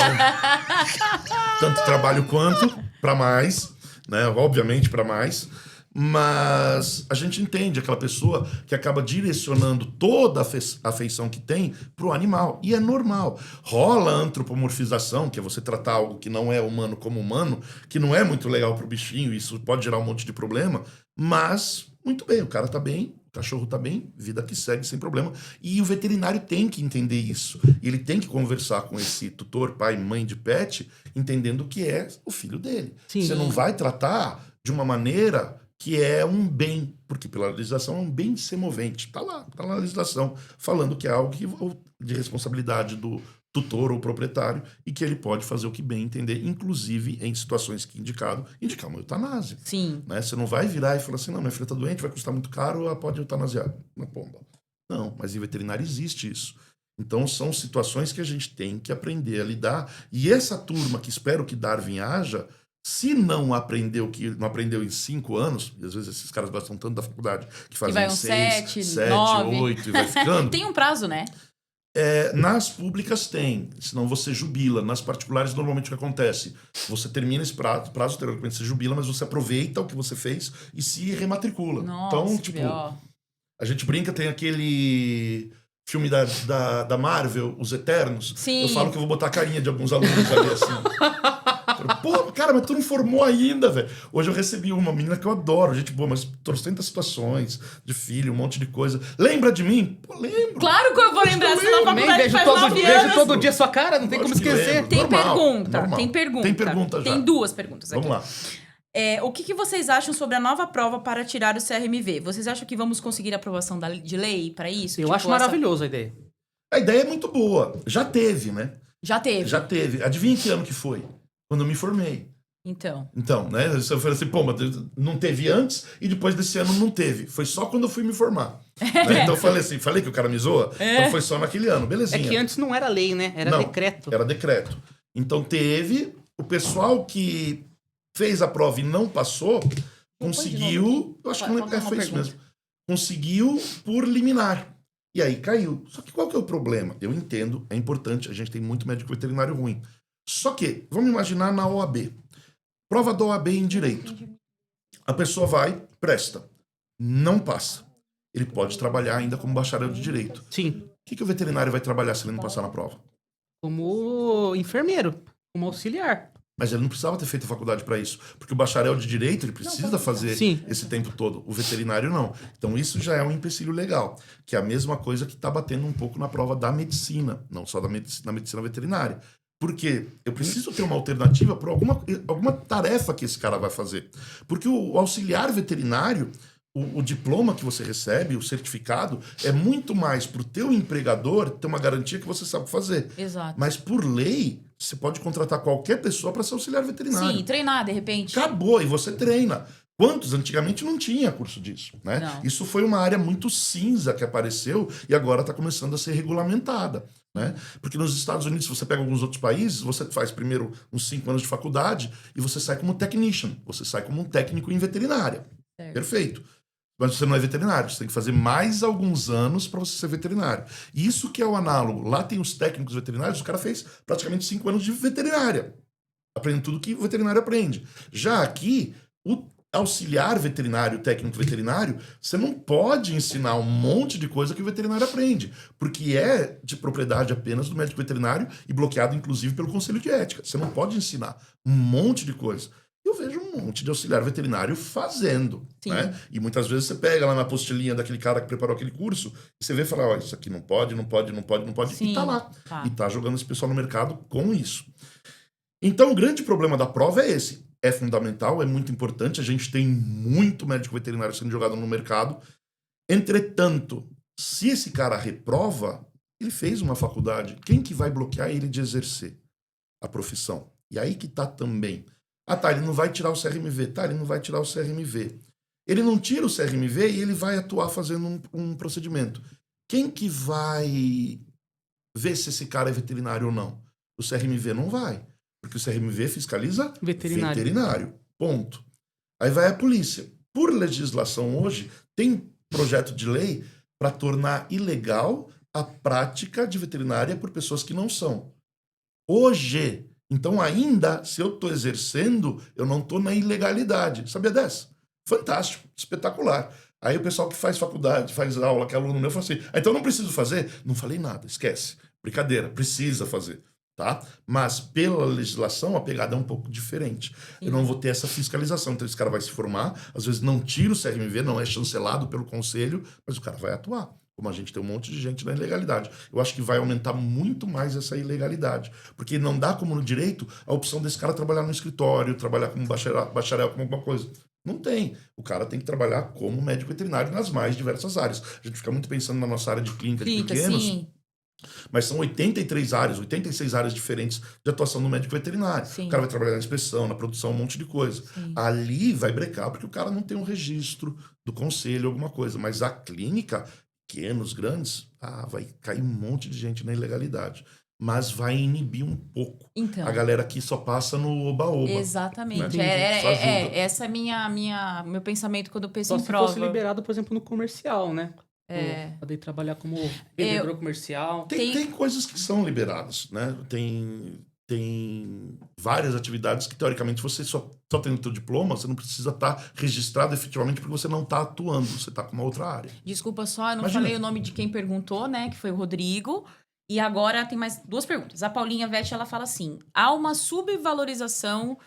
tanto trabalho quanto, pra mais, né, obviamente pra mais, mas a gente entende aquela pessoa que acaba direcionando toda a afeição que tem pro animal, e é normal. Rola a antropomorfização, que é você tratar algo que não é humano como humano, que não é muito legal pro bichinho, isso pode gerar um monte de problema, mas, muito bem, o cara tá bem, o cachorro tá bem, vida que segue sem problema. E o veterinário tem que entender isso. Ele tem que conversar com esse tutor, pai, mãe de pet, entendendo que é o filho dele. Sim. Você não vai tratar de uma maneira que é um bem, porque pela legislação é um bem semovente. Tá lá, tá na legislação, falando que é algo de responsabilidade do tutor ou proprietário e que ele pode fazer o que bem entender, inclusive em situações que indicar uma eutanásia. Sim. Né? Você não vai virar e falar assim, não, minha filha tá doente, vai custar muito caro, ela pode eutanasiar na pomba. Não, mas em veterinário existe isso. Então são situações que a gente tem que aprender a lidar. E essa turma que espero que Darwin haja, se não aprendeu em 5 anos, e às vezes esses caras gostam tanto da faculdade, que fazem vai um 6, 7, 9. 8 e vai ficando. Tem um prazo, né? Nas públicas tem, senão você jubila. Nas particulares, normalmente o que acontece? Você termina esse prazo, teoricamente você jubila, mas você aproveita o que você fez e se rematricula. Nossa, Então, que tipo, B.O. a gente brinca, tem aquele filme da Marvel, Os Eternos. Sim. Eu falo que eu vou botar a carinha de alguns alunos ali, assim. Pô, cara, mas tu não formou ainda, velho. Hoje eu recebi uma menina que eu adoro, gente boa, mas trocentas situações de filho, um monte de coisa. Lembra de mim? Pô, lembro. Claro que eu vou lembrar, você na Também faculdade vejo faz todo, 9 vejo anos. todo dia sua cara, não tem como Lógico que esquecer. lembro. Tem Normal, pergunta, normal. tem pergunta. Tem pergunta já. Tem 2 perguntas aqui. Vamos lá. O que vocês acham sobre a nova prova para tirar o CRMV? Vocês acham que vamos conseguir a aprovação de lei para isso? Eu Tipo, acho maravilhoso a ideia. A ideia é muito boa. Já teve, né? Já teve. Já teve. Adivinha que ano que foi? Quando eu me formei. Então. Então, né? Você fala assim, pô, mas não teve antes e depois desse ano não teve. Foi só quando eu fui me formar. Né? Então eu falei assim, falei que o cara me zoa? Então foi só naquele ano, É belezinha. que antes não era lei, né? Era Não, decreto. Era decreto. Então teve, o pessoal que fez a prova e não passou, conseguiu, eu acho que não foi isso mesmo, conseguiu por liminar. E aí caiu. Só que qual que é o problema? Eu entendo, é importante, a gente tem muito médico veterinário ruim. Só que, vamos imaginar na OAB. Prova da OAB em direito. A pessoa vai, presta, não passa. Ele pode trabalhar ainda como bacharel de direito. Sim. O que o veterinário vai trabalhar se ele não passar na prova? Como enfermeiro, como auxiliar. Mas ele não precisava ter feito a faculdade para isso. Porque o bacharel de direito, ele precisa fazer Sim. esse tempo todo. O veterinário, não. Então, isso já é um empecilho legal. Que é a mesma coisa que está batendo um pouco na prova da medicina. Não só da medicina veterinária. Porque eu preciso ter uma alternativa para alguma tarefa que esse cara vai fazer. Porque o auxiliar veterinário, o diploma que você recebe, o certificado, é muito mais para o teu empregador ter uma garantia que você sabe fazer. Exato. Mas por lei, você pode contratar qualquer pessoa para ser auxiliar veterinário. Sim, treinar de repente. Acabou, e você treina. Quantos antigamente não tinha curso disso, né? Não. Isso foi uma área muito cinza que apareceu e agora está começando a ser regulamentada, né? Porque nos Estados Unidos, se você pega alguns outros países, você faz primeiro uns 5 anos de faculdade e você sai como technician, você sai como um técnico em veterinária. Certo. Perfeito. Mas você não é veterinário, você tem que fazer mais alguns anos para você ser veterinário. E isso que é o análogo. Lá tem os técnicos veterinários, o cara fez praticamente 5 anos de veterinária. Aprendendo tudo que o veterinário aprende. Já aqui, o auxiliar veterinário, técnico veterinário, você não pode ensinar um monte de coisa que o veterinário aprende, porque é de propriedade apenas do médico veterinário e bloqueado, inclusive, pelo Conselho de Ética. Você não pode ensinar um monte de coisa. Eu vejo um monte de auxiliar veterinário fazendo, né? E muitas vezes você pega lá na apostilinha daquele cara que preparou aquele curso e você vê e fala, ó, isso aqui não pode, Sim, e tá lá. tá. E tá jogando esse pessoal no mercado com isso. Então, o grande problema da prova é esse. É fundamental, é muito importante, a gente tem muito médico veterinário sendo jogado no mercado. Entretanto, se esse cara reprova, ele fez uma faculdade, quem que vai bloquear ele de exercer a profissão? E aí que tá também. Ah, tá, ele não vai tirar o CRMV. Tá, ele não vai tirar o CRMV. Ele não tira o CRMV e ele vai atuar fazendo um procedimento. Quem que vai ver se esse cara é veterinário ou não? O CRMV não vai. Porque o CRMV fiscaliza veterinário. Ponto. Aí vai a polícia. Por legislação hoje, tem projeto de lei para tornar ilegal a prática de veterinária por pessoas que não são. Hoje... Então, ainda, se eu estou exercendo, eu não estou na ilegalidade. Sabia dessa? Fantástico, espetacular. Aí o pessoal que faz faculdade, faz aula, que é aluno meu, fala assim, então não preciso fazer? Não falei nada, esquece. Brincadeira, precisa fazer, tá? Mas pela legislação, a pegada é um pouco diferente. Eu não vou ter essa fiscalização. Então esse cara vai se formar, às vezes não tira o CRMV, não é chancelado pelo conselho, mas o cara vai atuar. Como a gente tem um monte de gente na ilegalidade. Eu acho que vai aumentar muito mais essa ilegalidade. Porque não dá como no direito a opção desse cara trabalhar no escritório, trabalhar como bacharel como alguma coisa. Não tem. O cara tem que trabalhar como médico veterinário nas mais diversas áreas. A gente fica muito pensando na nossa área de clínica de pequenos. Sim. Mas são 86 áreas diferentes de atuação do médico veterinário. Sim. O cara vai trabalhar na inspeção, na produção, um monte de coisa. Sim. Ali vai brecar porque o cara não tem um registro do conselho, alguma coisa. Mas a clínica... pequenos, grandes, vai cair um monte de gente na ilegalidade. Mas vai inibir um pouco. Então, a galera que só passa no oba-oba. exatamente. Né? Essa é meu pensamento quando eu penso Só em se prova. fosse liberado, por exemplo, no comercial, né? É. Poder trabalhar como vendedor comercial. Tem coisas que são liberadas, né? Tem várias atividades que, teoricamente, você só tendo o teu diploma, você não precisa estar registrado efetivamente porque você não está atuando, você está com uma outra área. Desculpa só, eu não Imagina. falei o nome de quem perguntou, né? Que foi o Rodrigo. E agora tem mais 2 perguntas. A Paulinha Vete, ela fala assim, há uma subvalorização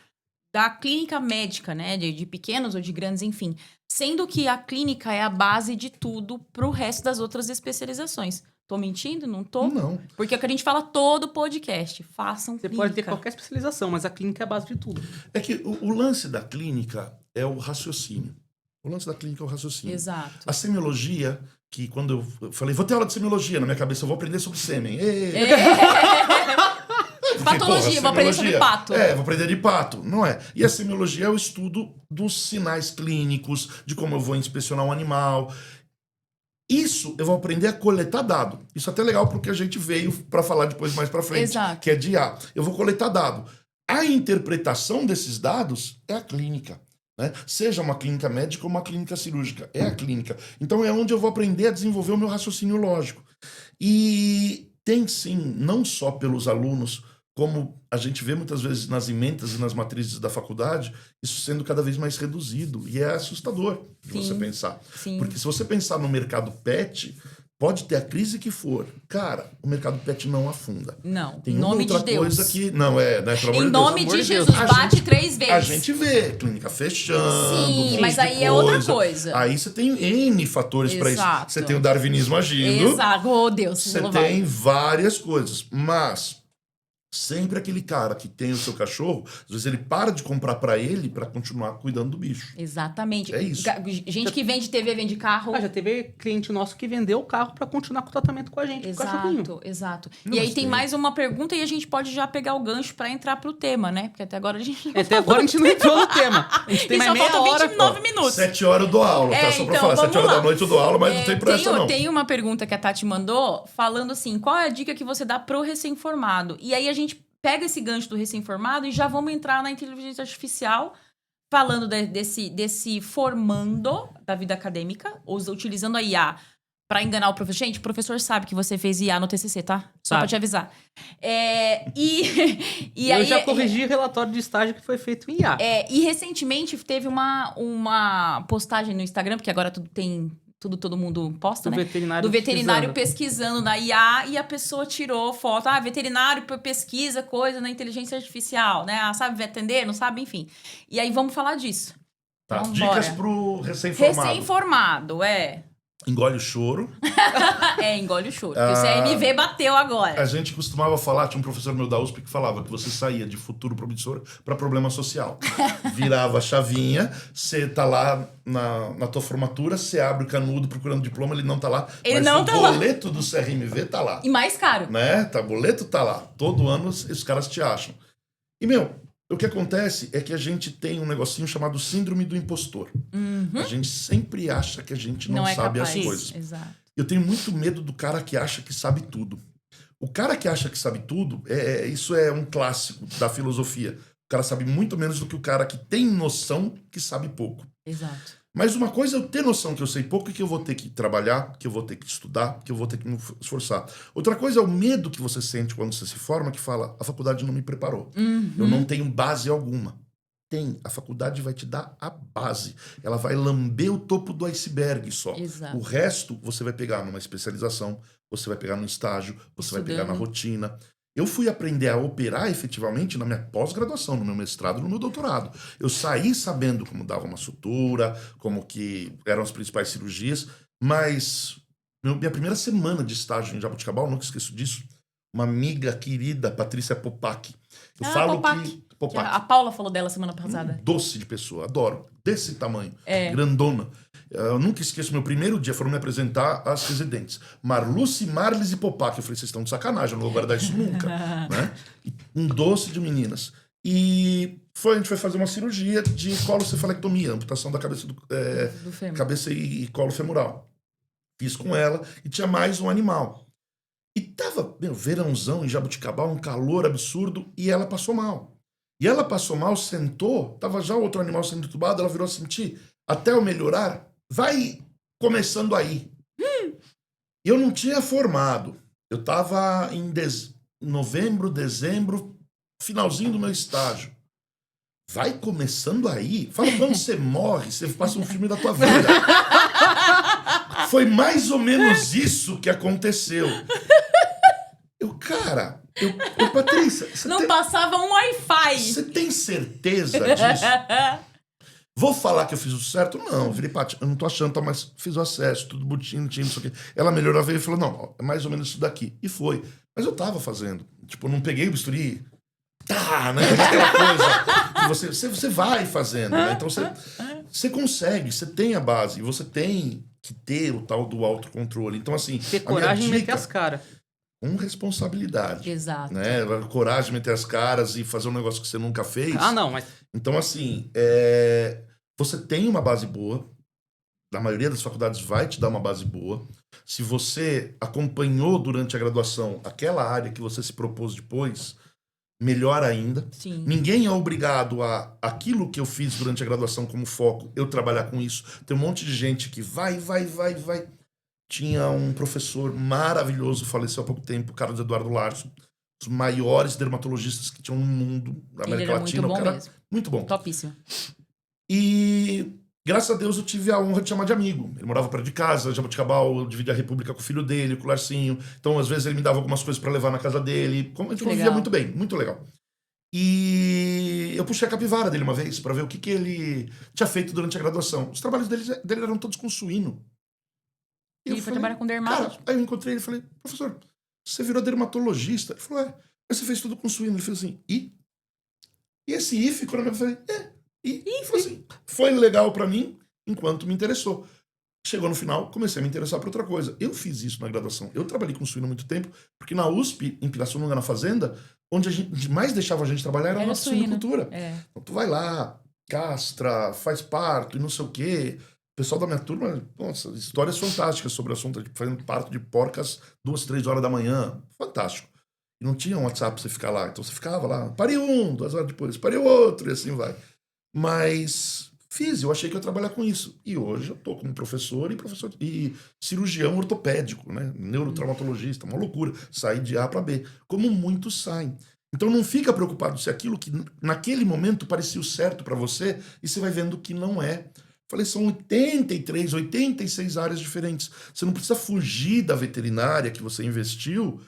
da clínica médica, né? De pequenos ou de grandes, enfim. Sendo que a clínica é a base de tudo pro resto das outras especializações. Tô mentindo? Não tô? Não. Porque é o que a gente fala todo podcast. Façam Você clínica. pode ter qualquer especialização, mas a clínica é a base de tudo. É que o lance da clínica é o raciocínio. O lance da clínica é o raciocínio. Exato. A semiologia, que quando eu falei, vou ter aula de semiologia, na minha cabeça eu vou aprender sobre sêmen. Patologia, vou aprender sobre pato. Vou aprender de pato. Não é. E a semiologia é o estudo dos sinais clínicos, de como eu vou inspecionar um animal. Isso eu vou aprender a coletar dado. Isso é até legal porque a gente veio para falar depois mais para frente. Exato. Que é de IA. Eu vou coletar dado. A interpretação desses dados é a clínica. Né? Seja uma clínica médica ou uma clínica cirúrgica. É a clínica. Então é onde eu vou aprender a desenvolver o meu raciocínio lógico. E tem sim, não só pelos alunos, como a gente vê muitas vezes nas ementas e nas matrizes da faculdade, isso sendo cada vez mais reduzido. E é assustador de você pensar. Sim. Porque se você pensar no mercado pet, pode ter a crise que for. Cara, o mercado pet não afunda. Não, Tem em uma nome outra de Deus. coisa que... Não, né? Pelo amor Em de nome Deus. de Jesus, bate gente, 3 vezes. A gente vê clínica fechando. Sim, um monte mas de aí é outra coisa. Aí você tem N fatores para isso. Exato. Você tem o darwinismo agindo. Exato, oh Deus. Você não vai. tem várias coisas. Mas sempre aquele cara que tem o seu cachorro, às vezes ele para de comprar para ele para continuar cuidando do bicho. Exatamente. É isso. Gente que vende TV, vende carro. Já teve cliente nosso que vendeu o carro pra continuar com o tratamento com a gente, com o cachorrinho. Exato. Não, E aí mas tem tem- mais uma pergunta e a gente pode já pegar o gancho pra entrar pro tema, né? Porque até agora a gente não Até agora a gente não entrou no tema. A gente tem E mais só meia faltam hora. 29 minutos. 7 horas eu dou aula, tá? Só pra então, falar. 7 vamos horas lá. da noite eu dou aula, mas não tem pressa, não. Tem uma pergunta que a Tati mandou falando assim: qual é a dica que você dá pro recém-formado? E aí a gente pega esse gancho do recém-formado e já vamos entrar na inteligência artificial, falando desse formando da vida acadêmica, utilizando a IA pra enganar o professor. Gente, o professor sabe que você fez IA no TCC, tá? Só Sabe. pra te avisar. E Eu aí, já corrigi relatório de estágio que foi feito em IA. e recentemente teve uma postagem no Instagram, porque agora todo mundo posta, Do né? veterinário Do veterinário pesquisando. pesquisando na IA e a pessoa tirou foto. Veterinário pesquisa coisa na inteligência artificial, né? Sabe atender, não sabe, enfim. E aí vamos falar disso. Tá, Então, dicas bora. pro recém-formado. Recém-formado, Engole o choro. engole o choro. Porque o CMV bateu agora. A gente costumava falar, tinha um professor meu da USP que falava que você saía de futuro promissor para problema social. Virava a chavinha, você tá lá na tua formatura, você abre o canudo procurando diploma, ele não tá lá. Ele mas não o tá lá. boleto do CRMV tá lá. E mais caro. Né? O boleto tá lá. Todo ano os caras te acham. E, o que acontece é que a gente tem um negocinho chamado síndrome do impostor. A gente sempre acha que a gente não é sabe capaz. as coisas. Exato. Eu tenho muito medo do cara que acha que sabe tudo. O cara que acha que sabe tudo, isso é um clássico da filosofia. O cara sabe muito menos do que o cara que tem noção que sabe pouco. Exato. Mas uma coisa é eu ter noção que eu sei pouco e que eu vou ter que trabalhar, que eu vou ter que estudar, que eu vou ter que me esforçar. Outra coisa é o medo que você sente quando você se forma, que fala, a faculdade não me preparou. Eu não tenho base alguma. A faculdade vai te dar a base. Ela vai lamber o topo do iceberg só. Exato. O resto você vai pegar numa especialização, você vai pegar no estágio, você vai pegar na Estudando. rotina. Eu fui aprender a operar efetivamente na minha pós-graduação, no meu mestrado, no meu doutorado. Eu saí sabendo como dava uma sutura, como que eram as principais cirurgias, mas minha primeira semana de estágio em Jaboticabal, nunca esqueço disso, uma amiga querida, Patrícia Popac. Eu falo Popac. que... Que Popac. a Paula falou dela semana passada. Doce de pessoa, adoro. Desse tamanho, grandona. Eu nunca esqueço meu primeiro dia, foram me apresentar as residentes. Marluce, Marlis e Popac. Eu falei, vocês estão de sacanagem, eu não vou guardar isso nunca. Né? Um doce de meninas. E a gente foi fazer uma cirurgia de colocefalectomia, amputação da cabeça, Do fêmur. cabeça e colo femoral. Fiz com ela e tinha mais um animal. E tava, verãozão em Jaboticabal, um calor absurdo, e ela passou mal. E ela passou mal, sentou, tava já outro animal sendo entubado, ela virou a sentir, até eu melhorar, vai começando aí. Eu não tinha formado. Eu tava em novembro, dezembro, finalzinho do meu estágio. Vai começando aí? Fala quando você morre, você passa um filme da tua vida. Foi mais ou menos isso que aconteceu. Patrícia, Não passava um Wi-Fi. você tem certeza disso? Vou falar que eu fiz o certo? Não, eu virei, Paty, eu não tô achando, tá, mas fiz o acesso, tudo bonitinho, não sei o quê. Ela melhorou, veio e falou, não, ó, é mais ou menos isso daqui. E foi. Mas eu tava fazendo. Tipo, eu não peguei o bisturi, né? Aquela coisa que você vai fazendo, né? Então você consegue, você tem a base, você tem que ter o tal do autocontrole. Então, assim, Ter a minha coragem de meter dica- as caras. com responsabilidade. Exato. Né? Coragem de meter as caras e fazer um negócio que você nunca fez. Ah, não, mas Então, assim, você tem uma base boa. Na maioria das faculdades vai te dar uma base boa. Se você acompanhou durante a graduação aquela área que você se propôs depois, melhor ainda. Sim. Ninguém é obrigado a aquilo que eu fiz durante a graduação como foco, eu trabalhar com isso. Tem um monte de gente que vai. Tinha um professor maravilhoso, faleceu há pouco tempo, o Carlos Eduardo Larson, os maiores dermatologistas que tinham no mundo, na Ele América era Latina. muito bom O cara, mesmo. muito bom. Topíssimo. E graças a Deus eu tive a honra de chamar de amigo. Ele morava perto de casa, Jaboticabal, eu dividia a República com o filho dele, com o Larcinho. Então, às vezes, ele me dava algumas coisas para levar na casa dele. A gente convivia muito bem, muito legal. E eu puxei a capivara dele uma vez para ver o que ele tinha feito durante a graduação. Os trabalhos dele eram todos com suíno. E ele foi trabalhar com dermato? Cara, aí eu encontrei ele e falei, professor, você virou dermatologista? Ele falou, mas você fez tudo com suíno. Ele fez assim, e? E esse I ficou na minha... Eu falei, e falou assim, foi legal pra mim enquanto me interessou. Chegou no final, comecei a me interessar por outra coisa. Eu fiz isso na graduação. Eu trabalhei com suíno há muito tempo, porque na USP, em Pirassununga, na fazenda, onde a gente mais deixava a gente trabalhar era na nossa suinocultura. Então tu vai lá, castra, faz parto e não sei o quê. O pessoal da minha turma, nossa, histórias fantásticas sobre o assunto, tipo, fazendo parto de porcas 2, 3 horas da manhã. Fantástico. E não tinha um WhatsApp pra você ficar lá. Então você ficava lá, parei 2 horas depois, parei outro, e assim vai. Mas eu achei que eu ia trabalhar com isso. E hoje eu tô como professor e cirurgião ortopédico, né? Neurotraumatologista, uma loucura. Sair de A para B, como muitos saem. Então não fica preocupado se aquilo que naquele momento parecia o certo para você e você vai vendo que não é. Falei, são 83, 86 áreas diferentes. Você não precisa fugir da veterinária que você investiu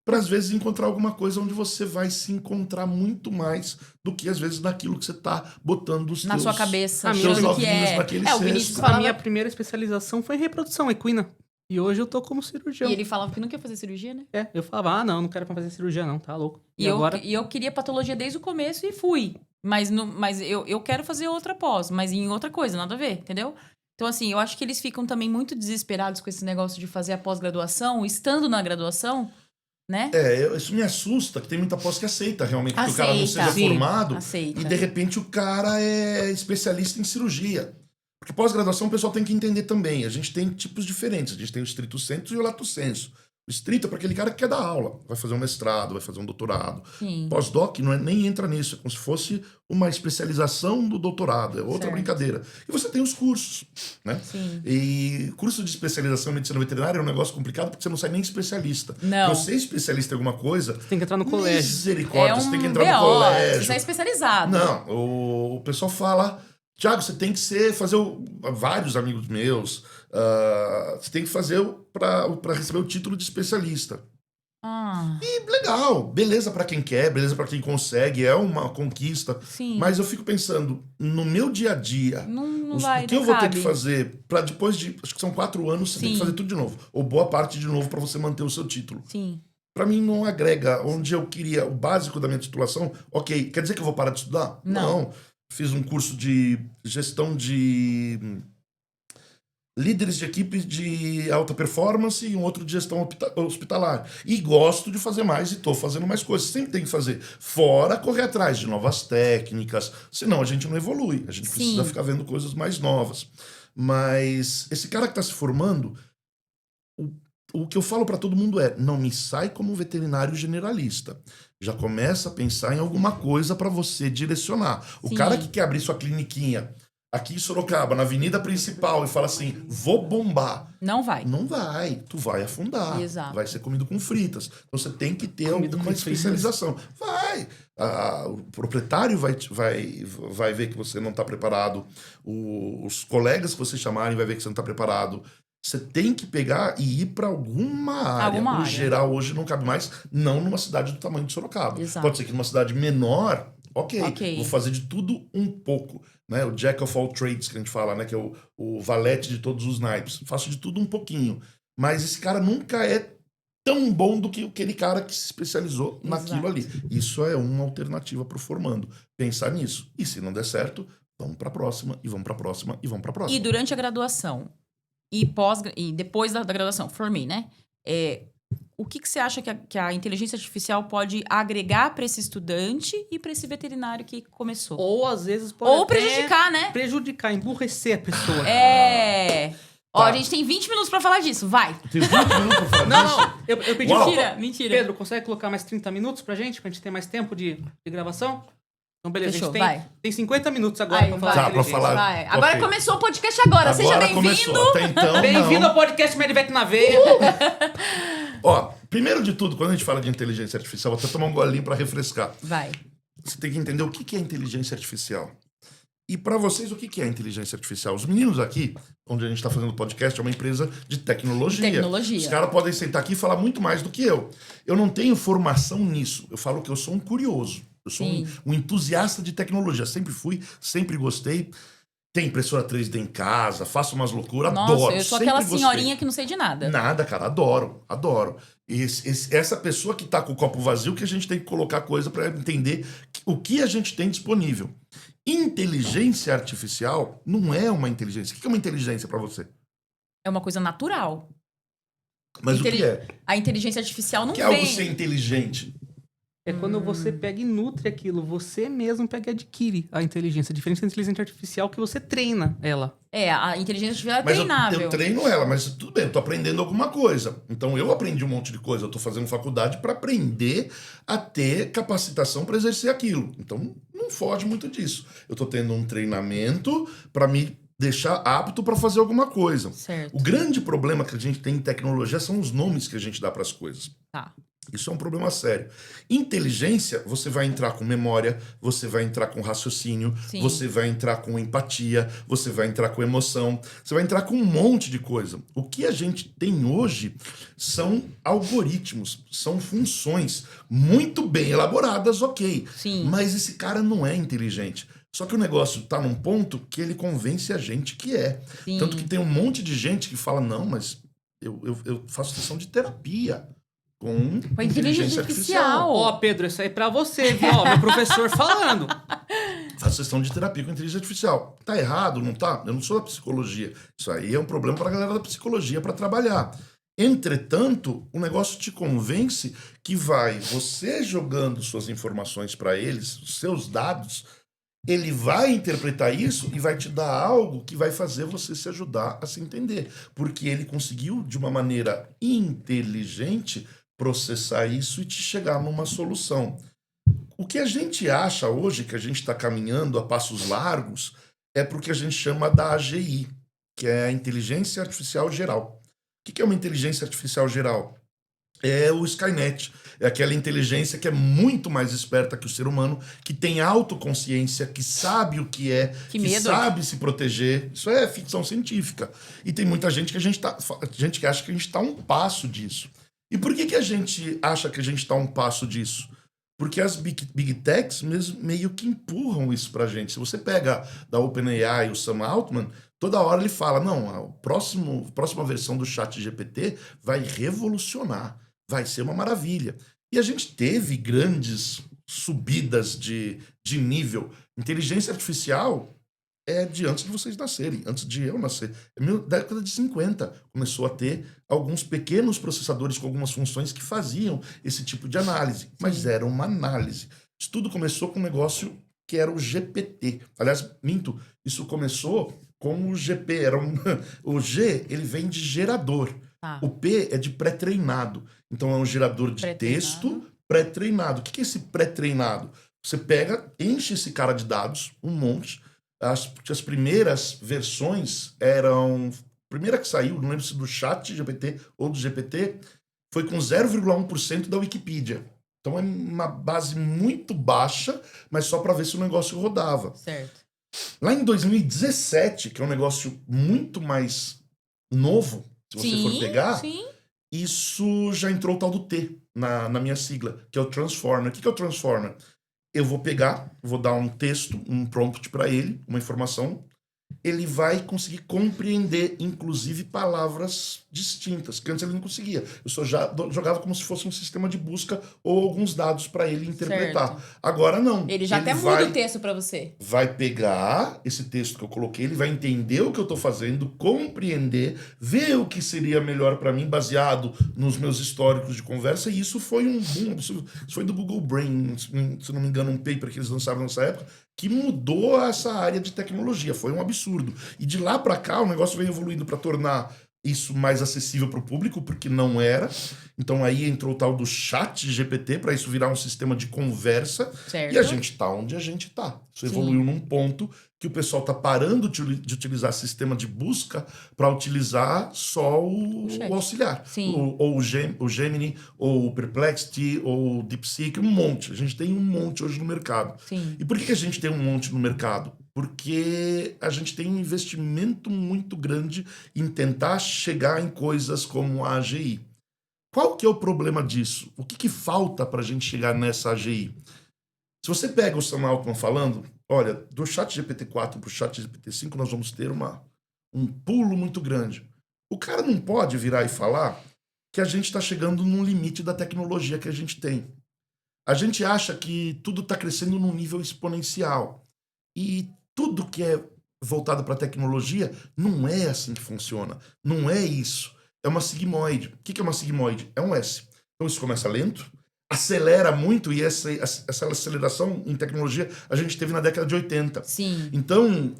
para, às vezes, encontrar alguma coisa onde você vai se encontrar muito mais do que, às vezes, naquilo que você tá botando os na teus... sua cabeça. A seus minha- ovinhos naquele o Vinícius cesto. a falava... minha primeira especialização foi em reprodução equina. E hoje eu tô como cirurgião. E ele falava que não queria fazer cirurgia, né? Eu falava, não quero pra fazer cirurgia não, tá louco. E agora... eu queria patologia desde o começo e fui. Mas eu quero fazer outra pós, mas em outra coisa, nada a ver, entendeu? Então, assim, eu acho que eles ficam também muito desesperados com esse negócio de fazer a pós-graduação, estando na graduação, né? Isso me assusta, que tem muita pós que aceita realmente que o cara não seja Sim, formado aceita. e de repente o cara é especialista em cirurgia. Porque pós-graduação o pessoal tem que entender também. A gente tem tipos diferentes. A gente tem o estrito sensu e o lato sensu. O estrito é para aquele cara que quer dar aula. Vai fazer um mestrado, vai fazer um doutorado. Sim. Pós-doc nem entra nisso. É como se fosse uma especialização do doutorado. É outra Certo. brincadeira. E você tem os cursos, né? Sim. E curso de especialização em medicina veterinária é um negócio complicado porque você não sai nem especialista. Não. Pra você ser especialista em alguma coisa... Você tem que entrar no colégio. Misericórdia, você tem que entrar no BO, colégio. você é especializado. Não, o pessoal fala... Thiago, você tem que fazer vários amigos meus, você tem que fazer para receber o título de especialista. E legal, beleza para quem quer, beleza para quem consegue, é uma conquista. Sim. Mas eu fico pensando, no meu dia a dia, Não o que eu vou ter que fazer para depois de, acho que são 4 anos, você tem que fazer tudo de novo. Ou boa parte de novo para você manter o seu título. Sim. Para mim não agrega. Onde eu queria o básico da minha titulação, ok, quer dizer que eu vou parar de estudar? Não. Fiz um curso de gestão de líderes de equipes de alta performance e um outro de gestão hospitalar. E gosto de fazer mais e estou fazendo mais coisas. Sempre tem que fazer. Fora correr atrás de novas técnicas. Senão a gente não evolui. A gente precisa ficar vendo coisas mais novas. Mas esse cara que está se formando, o que eu falo para todo mundo é, não me sai como veterinário generalista. Já começa a pensar em alguma coisa para você direcionar. O cara que quer abrir sua cliniquinha aqui em Sorocaba, na avenida principal, e fala assim, vou bombar. Não vai. Não vai. Tu vai afundar. Exato. Vai ser comido com fritas. Então você tem que ter alguma especialização. Vai. O proprietário vai ver que você não está preparado. Os colegas que você chamarem vai ver que você não está preparado. Você tem que pegar e ir para alguma área. O geral hoje não cabe mais, não numa cidade do tamanho de Sorocaba. Exato. Pode ser que numa cidade menor, ok, vou fazer de tudo um pouco. Né? O Jack of all trades, que a gente fala, né? Que é o valete de todos os naipes. Faço de tudo um pouquinho. Mas esse cara nunca é tão bom do que aquele cara que se especializou naquilo ali. Isso é uma alternativa para o formando. Pensar nisso. E se não der certo, vamos para a próxima, e vamos para a próxima, e vamos para a próxima. E durante a graduação... E depois da graduação, formei, né? o que você acha que a inteligência artificial pode agregar para esse estudante e para esse veterinário que começou? Ou às vezes pode Ou até prejudicar, né? prejudicar, emburrecer a pessoa. Ó, Tá. a gente tem 20 minutos pra falar disso, vai. Tem 20 minutos pra falar Não, disso? não, eu pedi... Uau. Mentira. Pedro, consegue colocar mais 30 minutos pra gente ter mais tempo de gravação? Então, beleza, Fechou, a gente vai. tem 50 minutos agora Vai, pra falar vai. de Tá, pra inteligência. falar. Vai. Agora Ok. começou o podcast agora. Seja Agora bem-vindo. começou. Até então, Bem-vindo não. ao podcast Medvet na Veia. Ó, primeiro de tudo, quando a gente fala de inteligência artificial, vou até tomar um golinho pra refrescar. Vai. Você tem que entender o que é inteligência artificial. E pra vocês, o que é inteligência artificial? Os meninos aqui, onde a gente tá fazendo o podcast, é uma empresa de tecnologia. Tecnologia. Os caras podem sentar aqui e falar muito mais do que eu. Eu não tenho formação nisso. Eu falo que eu sou um curioso. Eu sou um entusiasta de tecnologia. Sempre fui, sempre gostei. Tem impressora 3D em casa, faço umas loucuras, Nossa, adoro. eu sou sempre aquela gostei. senhorinha que não sei de nada. Nada, cara, adoro. Essa pessoa que tá com o copo vazio, que a gente tem que colocar coisa para entender o que a gente tem disponível. Inteligência artificial não é uma inteligência. O que é uma inteligência para você? É uma coisa natural. Mas o que é? A inteligência artificial não O que é algo vem. ser inteligente? É quando você pega e nutre aquilo, você mesmo pega e adquire a inteligência. A diferença da inteligência artificial é que você treina ela. A inteligência artificial é Mas treinável. eu treino ela, mas tudo bem, eu tô aprendendo alguma coisa. Então eu aprendi um monte de coisa, eu tô fazendo faculdade para aprender a ter capacitação para exercer aquilo. Então não foge muito disso. Eu tô tendo um treinamento para me deixar apto para fazer alguma coisa. Certo. O grande problema que a gente tem em tecnologia são os nomes que a gente dá para as coisas. Tá. Isso é um problema sério. Inteligência, você vai entrar com memória, você vai entrar com raciocínio, Sim. você vai entrar com empatia, você vai entrar com emoção, você vai entrar com um monte de coisa. O que a gente tem hoje são algoritmos, são funções muito bem elaboradas, ok. Sim. Mas esse cara não é inteligente. Só que o negócio tá num ponto que ele convence a gente que é. Sim. Tanto que tem um monte de gente que fala, não, mas eu faço sessão de terapia com inteligência artificial. Ó, Pedro, isso aí é pra você, viu? Ó, meu professor falando. Faço sessão de terapia com inteligência artificial. Tá errado, não tá? Eu não sou da psicologia. Isso aí é um problema pra galera da psicologia para trabalhar. Entretanto, o negócio te convence que você jogando suas informações para eles, os seus dados, ele vai interpretar isso e vai te dar algo que vai fazer você se ajudar a se entender. Porque ele conseguiu, de uma maneira inteligente, processar isso e te chegar numa solução. O que a gente acha hoje, que a gente está caminhando a passos largos, é porque a gente chama da AGI, que é a Inteligência Artificial Geral. O que é uma inteligência artificial geral? É o Skynet. É aquela inteligência que é muito mais esperta que o ser humano, que tem autoconsciência, que sabe o que é, Que que medo. sabe se proteger. Isso é ficção científica. E tem muita gente que gente que acha que a gente está a um passo disso. E por que a gente acha que a gente está a um passo disso? Porque as big techs meio que empurram isso pra gente. Se você pega da OpenAI o Sam Altman, toda hora ele fala, não, a próxima versão do ChatGPT vai revolucionar, vai ser uma maravilha. E a gente teve grandes subidas de nível. Inteligência artificial é de antes de vocês nascerem, antes de eu nascer. É década de 50. Começou a ter alguns pequenos processadores com algumas funções que faziam esse tipo de análise. Mas era uma análise. Isso tudo começou com um negócio que era o GPT. Aliás, minto, isso começou com o GP. O G, ele vem de gerador. Tá. O P é de pré-treinado. Então é um gerador de Pré-treinado. texto pré-treinado. O que é esse pré-treinado? Você pega, enche esse cara de dados, um monte. As primeiras versões eram... A primeira que saiu, não lembro se do ChatGPT ou do GPT, foi com 0,1% da Wikipedia. Então é uma base muito baixa, mas só para ver se o negócio rodava. Certo. Lá em 2017, que é um negócio muito mais novo, se você for pegar, Sim. isso já entrou o tal do T na minha sigla, que é o Transformer. O que é o Transformer? Eu vou pegar, vou dar um texto, um prompt para ele, uma informação, ele vai conseguir compreender, inclusive, palavras distintas, que antes ele não conseguia. Eu só já jogava como se fosse um sistema de busca ou alguns dados para ele interpretar. Certo. Agora não. Ele já até muda o texto pra você. Vai pegar esse texto que eu coloquei, ele vai entender o que eu tô fazendo, compreender, ver o que seria melhor para mim, baseado nos meus históricos de conversa, e isso foi um boom. Isso foi do Google Brain, se não me engano, um paper que eles lançaram nessa época, que mudou essa área de tecnologia. Foi um absurdo. E de lá para cá, o negócio veio evoluindo para tornar isso mais acessível para o público, porque não era. Então aí entrou o tal do chat GPT para isso virar um sistema de conversa. Certo. E a gente tá onde a gente tá. Isso evoluiu num ponto que o pessoal tá parando de utilizar sistema de busca para utilizar só o auxiliar. Sim. Ou o Gemini, ou o Perplexity, ou o DeepSeek, um monte. A gente tem um monte hoje no mercado. Sim. E por que a gente tem um monte no mercado? Porque a gente tem um investimento muito grande em tentar chegar em coisas como a AGI. Qual que é o problema disso? O que falta para a gente chegar nessa AGI? Se você pega o Sam Altman falando, olha, do chat GPT-4 para o chat GPT-5 nós vamos ter um pulo muito grande. O cara não pode virar e falar que a gente está chegando num limite da tecnologia que a gente tem. A gente acha que tudo está crescendo num nível exponencial. E tudo que é voltado para a tecnologia não é assim que funciona. Não é isso. É uma sigmoide. O que é uma sigmoide? É um S. Então isso começa lento, acelera muito, e essa aceleração em tecnologia a gente teve na década de 80. Sim. Então,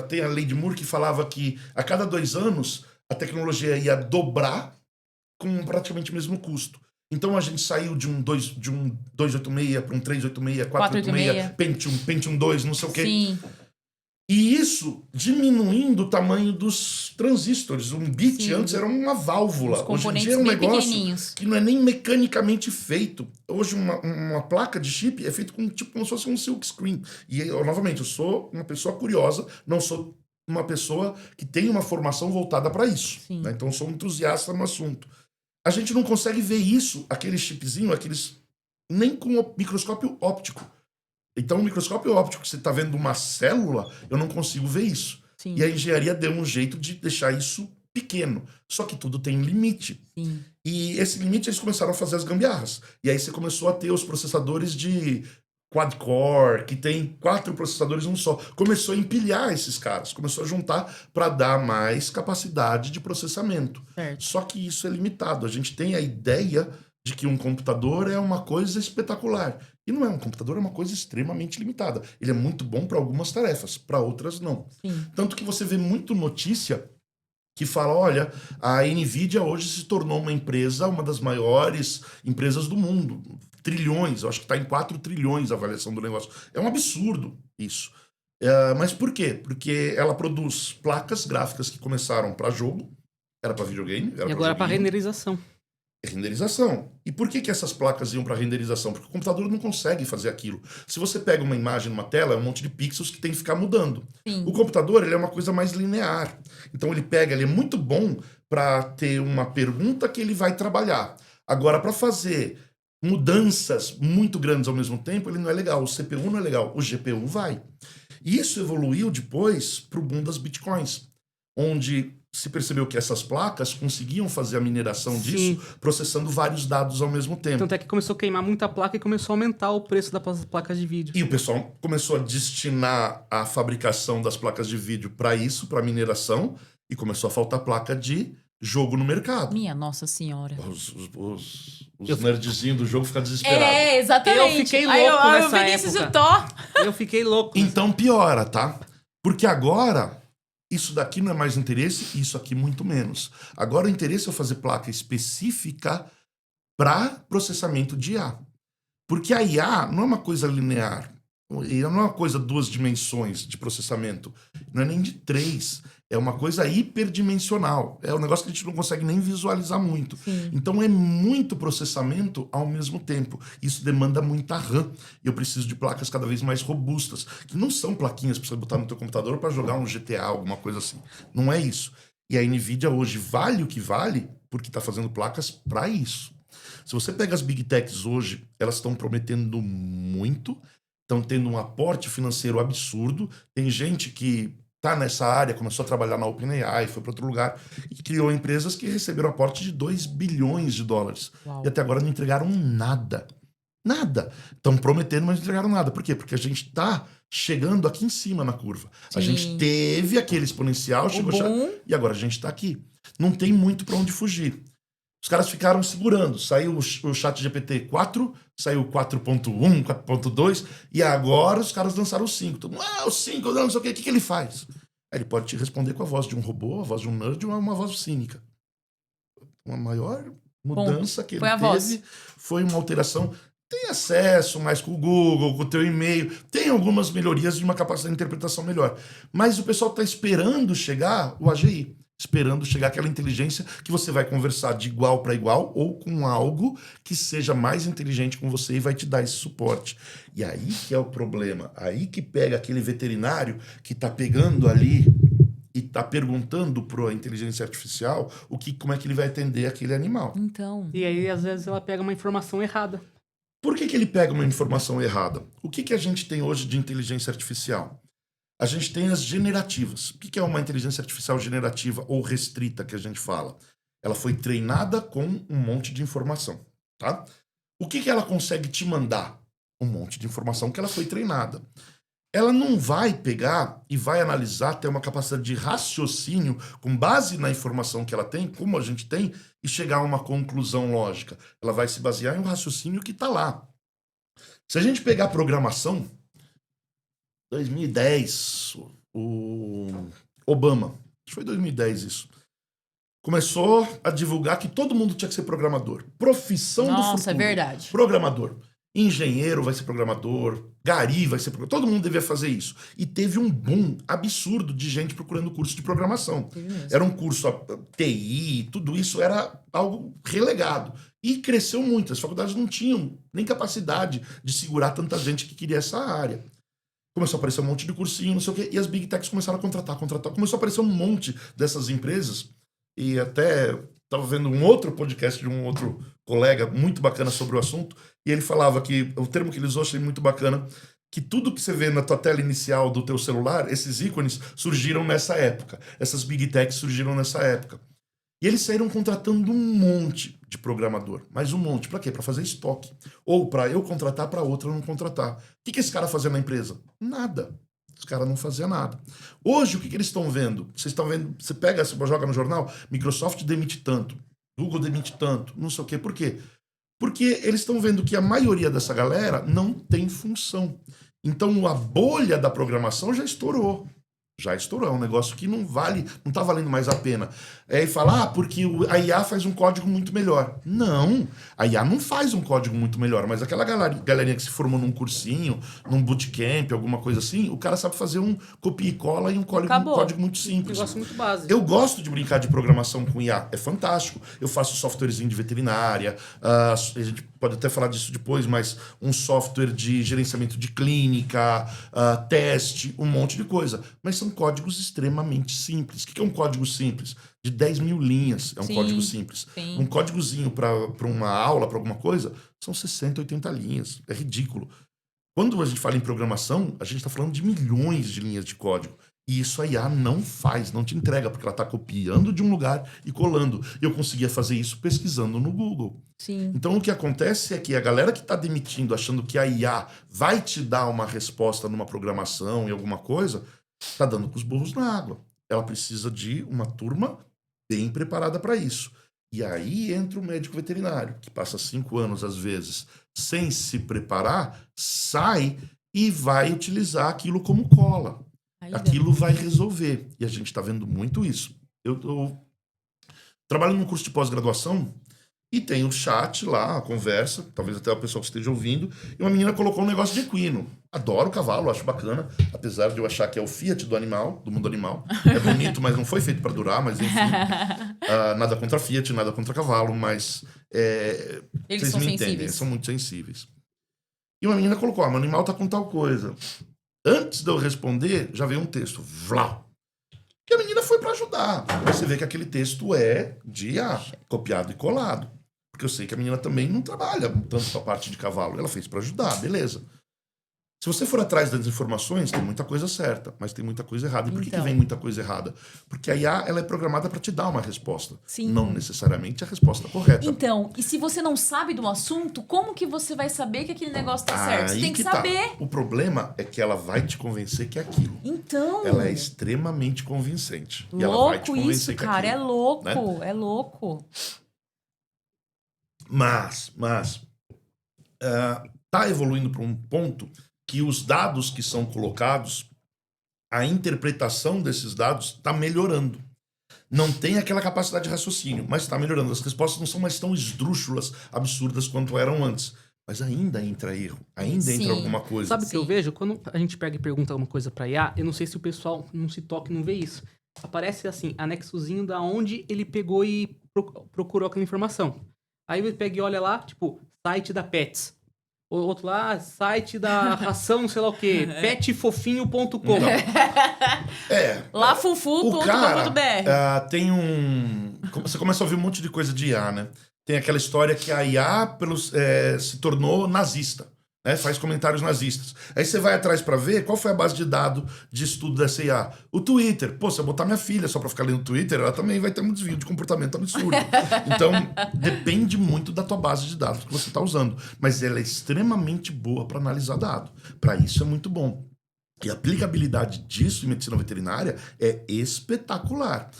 tem a lei de Moore que falava que a cada 2 anos a tecnologia ia dobrar com praticamente o mesmo custo. Então a gente saiu de um 286 para um 386, 486, Pentium 2, não sei o quê. Sim. E isso diminuindo o tamanho dos transistores. Um bit antes era uma válvula. Os Hoje em componentes dia é um bem negócio pequenininhos. que não é nem mecanicamente feito. Hoje uma placa de chip é feita com tipo como se fosse um silk screen. E novamente, eu sou uma pessoa curiosa, não sou uma pessoa que tem uma formação voltada para isso. Né? Então eu sou um entusiasta no assunto. A gente não consegue ver isso, aquele chipzinho, nem com o microscópio óptico. Então, o microscópio óptico que você está vendo uma célula, eu não consigo ver isso. Sim. E a engenharia deu um jeito de deixar isso pequeno. Só que tudo tem limite. Sim. E esse limite eles começaram a fazer as gambiarras. E aí você começou a ter os processadores de quad-core, que tem 4 processadores em um só. Começou a empilhar esses caras, começou a juntar para dar mais capacidade de processamento. Certo. Só que isso é limitado. A gente tem a ideia de que um computador é uma coisa espetacular. E não é um computador, é uma coisa extremamente limitada. Ele é muito bom para algumas tarefas, para outras não. Sim. Tanto que você vê muito notícia que fala, olha, a Nvidia hoje se tornou uma empresa, uma das maiores empresas do mundo. Trilhões, eu acho que está em 4 trilhões a avaliação do negócio. É um absurdo isso. Mas por quê? Porque ela produz placas gráficas que começaram para jogo, era para videogame, era E agora para joguinho. renderização. Renderização. E por que essas placas iam para renderização? Porque o computador não consegue fazer aquilo. Se você pega uma imagem numa tela, é um monte de pixels que tem que ficar mudando. Sim. O computador, ele é uma coisa mais linear. Então ele é muito bom para ter uma pergunta que ele vai trabalhar. Agora, para fazer mudanças muito grandes ao mesmo tempo, ele não é legal. O CPU não é legal. O GPU vai. E isso evoluiu depois para o boom das bitcoins, onde se percebeu que essas placas conseguiam fazer a mineração disso, processando vários dados ao mesmo tempo. Tanto é que começou a queimar muita placa e começou a aumentar o preço das placas de vídeo. E o pessoal começou a destinar a fabricação das placas de vídeo para isso, para mineração, e começou a faltar placa de jogo no mercado. Minha Nossa Senhora. Os nerdzinhos do jogo ficam desesperados. É, exatamente. Eu fiquei louco aí, nessa o Vinícius época. e o Thó. Eu fiquei louco. Então piora, tá? Porque agora isso daqui não é mais interesse, isso aqui muito menos. Agora o interesse é fazer placa específica para processamento de IA. Porque a IA não é uma coisa linear. IA não é uma coisa 2 dimensões de processamento. Não é nem de 3. É uma coisa hiperdimensional. É um negócio que a gente não consegue nem visualizar muito. Sim. Então é muito processamento ao mesmo tempo. Isso demanda muita RAM. Eu preciso de placas cada vez mais robustas, que não são plaquinhas para você botar no teu computador para jogar um GTA, alguma coisa assim. Não é isso. E a Nvidia hoje vale o que vale porque está fazendo placas para isso. Se você pega as Big Techs hoje, elas estão prometendo muito, estão tendo um aporte financeiro absurdo. Tem gente que tá nessa área, começou a trabalhar na OpenAI, foi para outro lugar e criou empresas que receberam aporte de $2 bilhões. Uau. E até agora não entregaram nada. Nada. Estão prometendo, mas não entregaram nada. Por quê? Porque a gente tá chegando aqui em cima na curva. A Sim. gente teve aquele exponencial, chegou e agora a gente tá aqui. Não tem muito para onde fugir. Os caras ficaram segurando. Saiu o chat GPT 4, saiu 4.1, 4.2, e agora os caras lançaram o 5. Todo mundo, o 5, não sei o quê. O que ele faz? Ele pode te responder com a voz de um robô, a voz de um nerd ou uma voz cínica. Uma maior mudança que ele teve foi uma alteração. Tem acesso mais com o Google, com o teu e-mail. Tem algumas melhorias de uma capacidade de interpretação melhor. Mas o pessoal está esperando chegar o AGI. Esperando chegar aquela inteligência que você vai conversar de igual para igual ou com algo que seja mais inteligente com você e vai te dar esse suporte. E aí que é o problema. Aí que pega aquele veterinário que está pegando ali e está perguntando para a inteligência artificial como é que ele vai atender aquele animal. Então. E aí, às vezes, ela pega uma informação errada. Por que ele pega uma informação errada? O que a gente tem hoje de inteligência artificial? A gente tem as generativas. O que é uma inteligência artificial generativa ou restrita que a gente fala? Ela foi treinada com um monte de informação, tá? O que ela consegue te mandar? Um monte de informação que ela foi treinada. Ela não vai pegar e vai analisar, ter uma capacidade de raciocínio com base na informação que ela tem, como a gente tem, e chegar a uma conclusão lógica. Ela vai se basear em um raciocínio que está lá. Se a gente pegar a programação, 2010, o Obama, acho que foi 2010 isso, começou a divulgar que todo mundo tinha que ser programador. Profissão do futuro. Nossa, é verdade. Programador. Engenheiro vai ser programador, gari vai ser programador, todo mundo devia fazer isso. E teve um boom absurdo de gente procurando curso de programação. Era um curso TI, tudo isso era algo relegado. E cresceu muito, as faculdades não tinham nem capacidade de segurar tanta gente que queria essa área. Começou a aparecer um monte de cursinho, não sei o quê, e as Big Techs começaram a contratar. Começou a aparecer um monte dessas empresas, e até estava vendo um outro podcast de um outro colega muito bacana sobre o assunto, e ele falava que, o termo que ele usou, achei muito bacana, que tudo que você vê na tua tela inicial do teu celular, esses ícones surgiram nessa época. Essas Big Techs surgiram nessa época. E eles saíram contratando um monte de programador. Mas um monte. Pra quê? Pra fazer estoque. Ou pra eu contratar, pra outra não contratar. O que esse cara fazia na empresa? Nada. Os caras não faziam nada. Hoje, o que eles estão vendo? Vocês estão vendo, você pega, você joga no jornal, Microsoft demite tanto, Google demite tanto, não sei o quê. Por quê? Porque eles estão vendo que a maioria dessa galera não tem função. Então, a bolha da programação já estourou. Já estourou, é um negócio que não vale, não tá valendo mais a pena. Aí fala, porque a IA faz um código muito melhor. Não, a IA não faz um código muito melhor, mas aquela galerinha que se formou num cursinho, num bootcamp, alguma coisa assim, o cara sabe fazer um copia e cola e um código muito simples. Um negócio muito básico. Eu gosto de brincar de programação com IA, é fantástico. Eu faço softwarezinho de veterinária, a gente pode até falar disso depois, mas um software de gerenciamento de clínica, teste, um monte de coisa. Mas são códigos extremamente simples. O que é um código simples? De 10 mil linhas é um código simples. Sim. Um códigozinho para uma aula, para alguma coisa, são 60, 80 linhas. É ridículo. Quando a gente fala em programação, a gente está falando de milhões de linhas de código. E isso a IA não faz, não te entrega, porque ela está copiando de um lugar e colando. Eu conseguia fazer isso pesquisando no Google. Sim. Então o que acontece é que a galera que está demitindo, achando que a IA vai te dar uma resposta numa programação e alguma coisa, está dando com os burros na água. Ela precisa de uma turma bem preparada para isso. E aí entra o médico veterinário, que passa 5 anos, às vezes, sem se preparar, sai e vai utilizar aquilo como cola. Aquilo vai resolver. E a gente está vendo muito isso. Eu trabalho num curso de pós-graduação e tem o chat lá, a conversa, talvez até a pessoa que esteja ouvindo, e uma menina colocou um negócio de equino. Adoro cavalo, acho bacana, apesar de eu achar que é o Fiat do animal, do mundo animal. É bonito, mas não foi feito para durar, mas enfim. Nada contra Fiat, nada contra cavalo, mas eles vocês são me sensíveis. entendem, são muito sensíveis. E uma menina colocou, meu animal tá com tal coisa. Antes de eu responder, já veio um texto. Vlá! E a menina foi para ajudar. Você vê que aquele texto é de copiado e colado. Porque eu sei que a menina também não trabalha tanto com a parte de cavalo. Ela fez para ajudar, beleza. Se você for atrás das informações, tem muita coisa certa, mas tem muita coisa errada. E por que Então. vem muita coisa errada? Porque a IA ela é programada para te dar uma resposta. Sim. Não necessariamente a resposta correta. Então, e se você não sabe do assunto, como que você vai saber que aquele negócio tá certo? Você Aí tem que tá. saber. O problema é que ela vai te convencer que é aquilo. Então. Ela é extremamente convincente. E ela vai te Louco convencer isso, que é cara. É aquilo, louco. né? É louco. Mas tá evoluindo para um ponto que os dados que são colocados, a interpretação desses dados está melhorando. Não tem aquela capacidade de raciocínio, mas está melhorando. As respostas não são mais tão esdrúxulas, absurdas quanto eram antes. Mas ainda entra erro, ainda Sim. entra alguma coisa. Sabe o que eu Sim. vejo? Quando a gente pega e pergunta alguma coisa pra IA, eu não sei se o pessoal não se toca e não vê isso. Aparece assim, anexozinho da onde ele pegou e procurou aquela informação. Aí ele pega e olha lá, tipo, site da Pets. O outro lá, site da ração, sei lá o quê, petfofinho.com. O cara Lafufu.com.br. tem um... Você começa a ouvir um monte de coisa de IA, né? Tem aquela história que a IA se tornou nazista, né? Faz comentários nazistas. Aí você vai atrás pra ver qual foi a base de dados de estudo dessa IA. O Twitter. Pô, se eu botar minha filha só pra ficar lendo Twitter, ela também vai ter um desvio de comportamento absurdo. Então, depende muito da tua base de dados que você tá usando. Mas ela é extremamente boa pra analisar dado. Pra isso é muito bom. E a aplicabilidade disso em medicina veterinária é espetacular.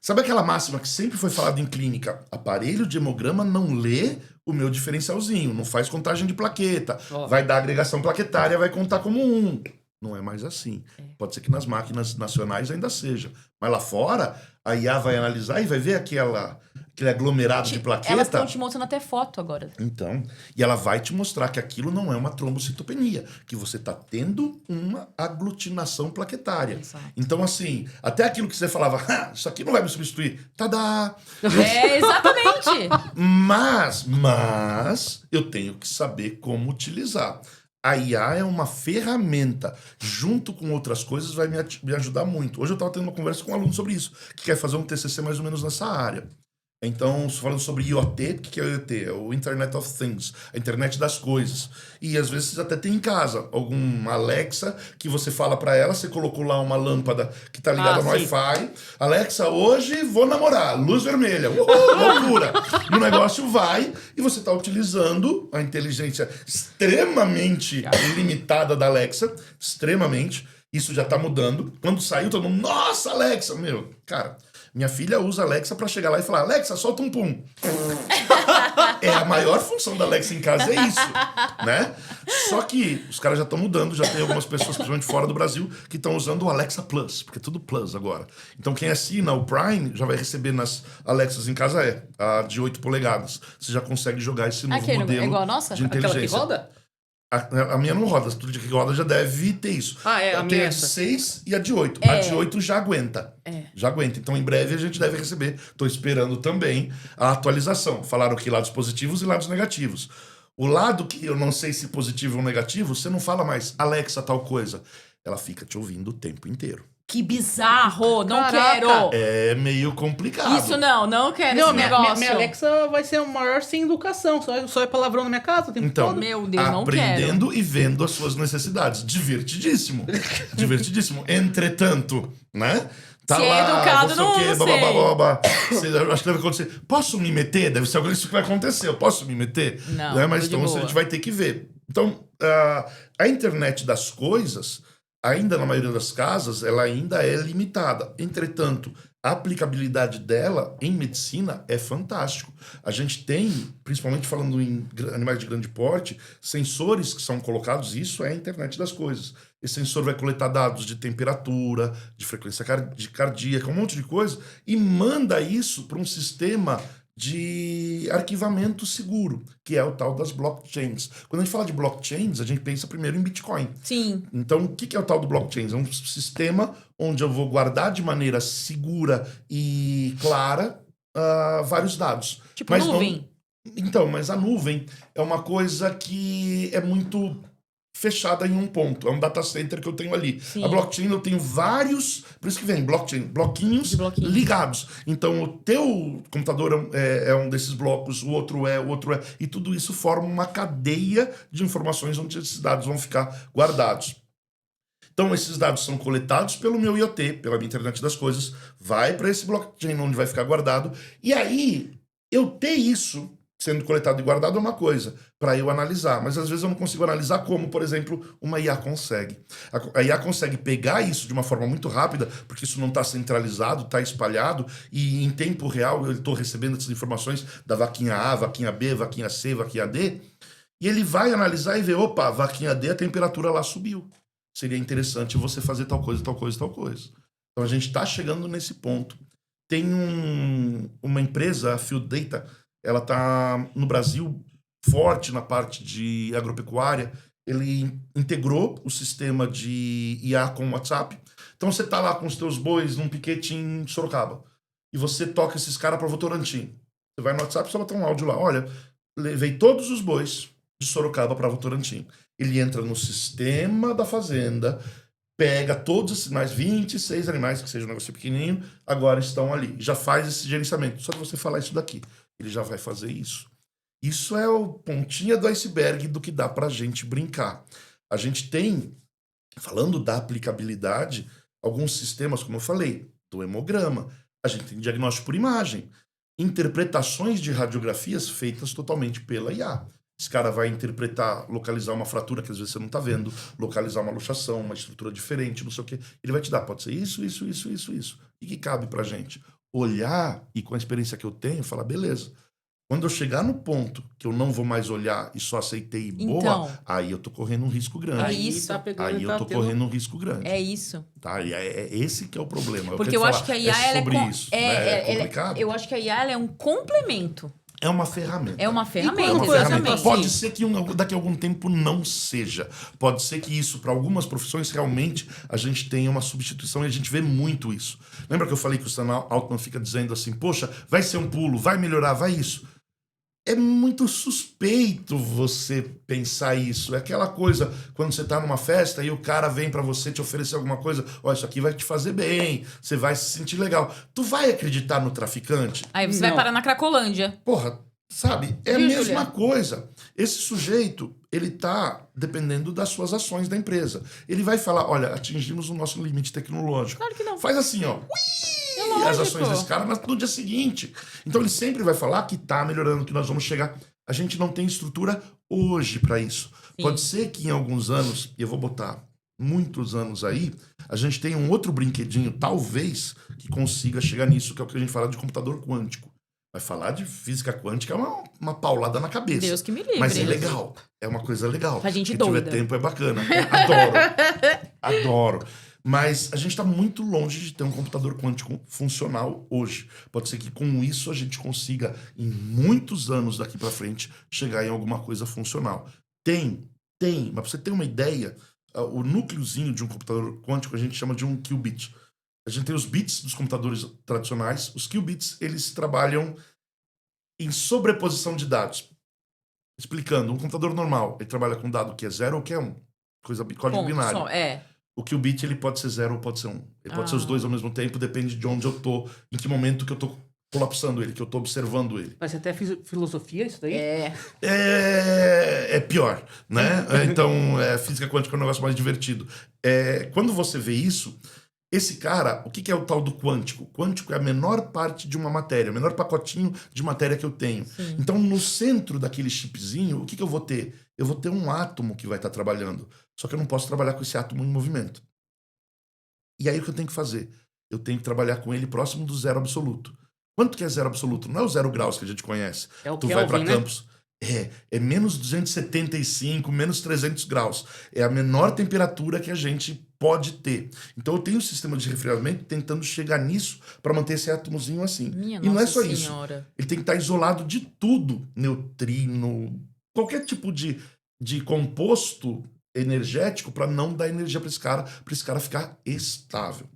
Sabe aquela máxima que sempre foi falada em clínica? Aparelho de hemograma não lê o meu diferencialzinho, não faz contagem de plaqueta, vai dar agregação plaquetária, vai contar como 1. Não é mais assim. Pode ser que nas máquinas nacionais ainda seja. Mas lá fora, a IA vai analisar e vai ver aquele aglomerado de plaqueta. Elas estão te mostrando até foto agora. Então, e ela vai te mostrar que aquilo não é uma trombocitopenia, que você está tendo uma aglutinação plaquetária. Exato. Então, assim, até aquilo que você falava, isso aqui não vai me substituir, tadá! Exatamente. Mas eu tenho que saber como utilizar. A IA é uma ferramenta, junto com outras coisas, vai me ajudar muito. Hoje eu estava tendo uma conversa com um aluno sobre isso, que quer fazer um TCC mais ou menos nessa área. Então, falando sobre IoT, o que é o IoT? É o Internet of Things, a internet das coisas. E às vezes até tem em casa algum Alexa que você fala pra ela, você colocou lá uma lâmpada que tá ligada no sim. Wi-Fi. Alexa, hoje vou namorar, luz vermelha. Uhul, loucura! E o negócio vai e você tá utilizando a inteligência extremamente limitada da Alexa, extremamente. Isso já tá mudando. Quando saiu, todo mundo, nossa, Alexa! Meu, cara... Minha filha usa a Alexa pra chegar lá e falar, Alexa, solta um pum. É a maior função da Alexa em casa, é isso, né? Só que os caras já estão mudando, já tem algumas pessoas, principalmente fora do Brasil, que estão usando o Alexa Plus, porque é tudo Plus agora. Então quem assina o Prime já vai receber nas Alexas em casa, a de 8 polegadas. Você já consegue jogar esse novo modelo É igual a nossa? de Aquela inteligência. que roda? A minha não roda, tudo que roda já deve ter isso. Ah, é, a Eu minha tenho é a de essa. 6 e a de 8. A de 8 já aguenta. É. Já aguenta. Então, em breve, a gente deve receber. Estou esperando também a atualização. Falaram aqui lados positivos e lados negativos. O lado que eu não sei se positivo ou negativo, você não fala mais, Alexa, tal coisa. Ela fica te ouvindo o tempo inteiro. Que bizarro. Não Caraca. quero. É meio complicado. Isso não quero Não, esse minha negócio. Alexa vai ser o maior sem educação. Só é palavrão na minha casa o tempo Então, todo. Meu Deus, não aprendendo e vendo as suas necessidades. Divertidíssimo. Divertidíssimo. Entretanto, né? Tá Se é lá, educado, não sei o não quê, sei. babá. Eu acho que deve acontecer. Posso me meter? Deve ser isso que vai acontecer. Eu posso me meter? Não, Né? Mas tô de então boa. a gente vai ter que ver. Então, a internet das coisas, ainda na maioria das casas, ela ainda é limitada. Entretanto, a aplicabilidade dela em medicina é fantástico. A gente tem, principalmente falando em animais de grande porte, sensores que são colocados, isso é a internet das coisas. Esse sensor vai coletar dados de temperatura, de frequência cardíaca, um monte de coisa, e manda isso para um sistema de arquivamento seguro, que é o tal das blockchains. Quando a gente fala de blockchains, a gente pensa primeiro em Bitcoin. Sim. Então, o que é o tal do blockchain? É um sistema onde eu vou guardar de maneira segura e clara vários dados. Tipo Mas nuvem. Então, mas a nuvem é uma coisa que é muito fechada em um ponto. É um data center que eu tenho ali. Sim. A blockchain eu tenho vários, por isso que vem blockchain, bloquinhos ligados. Então o teu computador é um desses blocos, o outro é, e tudo isso forma uma cadeia de informações onde esses dados vão ficar guardados. Então, esses dados são coletados pelo meu IoT, pela minha internet das coisas, vai para esse blockchain onde vai ficar guardado. E aí, eu ter isso sendo coletado e guardado é uma coisa, para eu analisar. Mas às vezes eu não consigo analisar como, por exemplo, uma IA consegue. A IA consegue pegar isso de uma forma muito rápida, porque isso não está centralizado, está espalhado, e em tempo real eu estou recebendo essas informações da vaquinha A, vaquinha B, vaquinha C, vaquinha D, e ele vai analisar e ver, opa, vaquinha D, a temperatura lá subiu. Seria interessante você fazer tal coisa, tal coisa, tal coisa. Então a gente está chegando nesse ponto. Tem uma empresa, a Field Data, ela está no Brasil forte na parte de agropecuária. Ele integrou o sistema de IA com o WhatsApp. Então você está lá com os teus bois num piquete em Sorocaba e você toca esses caras para Votorantim. Você vai no WhatsApp e só botar um áudio lá. Olha, levei todos os bois de Sorocaba para Votorantim. Ele entra no sistema da fazenda, pega todos os sinais, 26 animais, que seja um negócio pequenininho, agora estão ali. Já faz esse gerenciamento. Só de você falar isso daqui, ele já vai fazer isso. Isso é o pontinha do iceberg do que dá pra gente brincar. A gente tem, falando da aplicabilidade, alguns sistemas, como eu falei, do hemograma. A gente tem diagnóstico por imagem. Interpretações de radiografias feitas totalmente pela IA. Esse cara vai interpretar, localizar uma fratura que às vezes você não está vendo, localizar uma luxação, uma estrutura diferente, não sei o quê. Ele vai te dar, pode ser isso, isso, isso, isso, isso. E que cabe pra gente? Olhar e com a experiência que eu tenho, falar, beleza. Quando eu chegar no ponto que eu não vou mais olhar e só aceitei e boa, Então, aí eu tô correndo um risco grande. É isso. Tá pegando, Aí eu tá tô tendo- correndo um risco grande. é isso. Tá? E é esse que é o problema. Porque quero eu acho falar, que a IA ela sobre é, isso. É complicado. eu acho que a IA ela é um complemento. É uma ferramenta. É uma É ferramenta, uma Por exemplo, ferramenta. exatamente. Pode ser que daqui a algum tempo não seja. Pode ser que isso, para algumas profissões, realmente a gente tenha uma substituição e a gente vê muito isso. Lembra que eu falei que o Sam Altman fica dizendo assim, poxa, vai ser um pulo, vai melhorar, vai isso. É muito suspeito você pensar isso. É aquela coisa, quando você tá numa festa e o cara vem pra você te oferecer alguma coisa, ó, isso aqui vai te fazer bem, você vai se sentir legal. Tu vai acreditar no traficante? Aí você Não. vai parar na Cracolândia. Porra, sabe? É a Viu, mesma Julia? coisa. Esse sujeito, ele tá dependendo das suas ações da empresa. Ele vai falar, olha, atingimos o nosso limite tecnológico. Claro que não. Faz assim, ó. É E as lógico. ações desse cara no dia seguinte. Então ele sempre vai falar que tá melhorando, que nós vamos chegar. A gente não tem estrutura hoje para isso. Sim. Pode ser que em alguns anos, e eu vou botar muitos anos aí, a gente tenha um outro brinquedinho, talvez, que consiga chegar nisso, que é o que a gente fala de computador quântico. Vai falar de física quântica, é uma paulada na cabeça. Deus que me livre. Mas é legal. É uma coisa legal. Pra gente Se doida. tiver tempo é bacana. Adoro. Adoro. Mas a gente está muito longe de ter um computador quântico funcional hoje. Pode ser que com isso a gente consiga, em muitos anos daqui para frente, chegar em alguma coisa funcional. Tem. Mas pra você ter uma ideia, o núcleozinho de um computador quântico a gente chama de um qubit. A gente tem os bits dos computadores tradicionais. Os qubits, eles trabalham em sobreposição de dados. Explicando, um computador normal, ele trabalha com dado que é 0 ou que é 1. Código Ponto, binário. só, é. O qubit, ele pode ser 0 ou pode ser 1. Ele pode ser os dois ao mesmo tempo, depende de onde eu tô, em que momento que eu tô colapsando ele, que eu tô observando ele. Vai ser até filosofia isso daí? É. É pior, né? Então, física quântica é um negócio mais divertido. Quando você vê isso, esse cara, o que é o tal do quântico? Quântico é a menor parte de uma matéria, o menor pacotinho de matéria que eu tenho. Sim. Então, no centro daquele chipzinho, o que eu vou ter? Eu vou ter um átomo que vai estar trabalhando. Só que eu não posso trabalhar com esse átomo em movimento. E aí o que eu tenho que fazer? Eu tenho que trabalhar com ele próximo do zero absoluto. Quanto que é zero absoluto? Não é o 0 graus que a gente conhece. É o Tu Kelvin, vai para né? campos. É menos 275, menos 300 graus. É a menor temperatura que a gente pode ter. Então eu tenho um sistema de resfriamento tentando chegar nisso para manter esse átomozinho assim. Minha E não é Nossa só isso. Senhora. Ele tem que estar isolado de tudo. Neutrino, qualquer tipo de composto energético para não dar energia para esse cara ficar estável.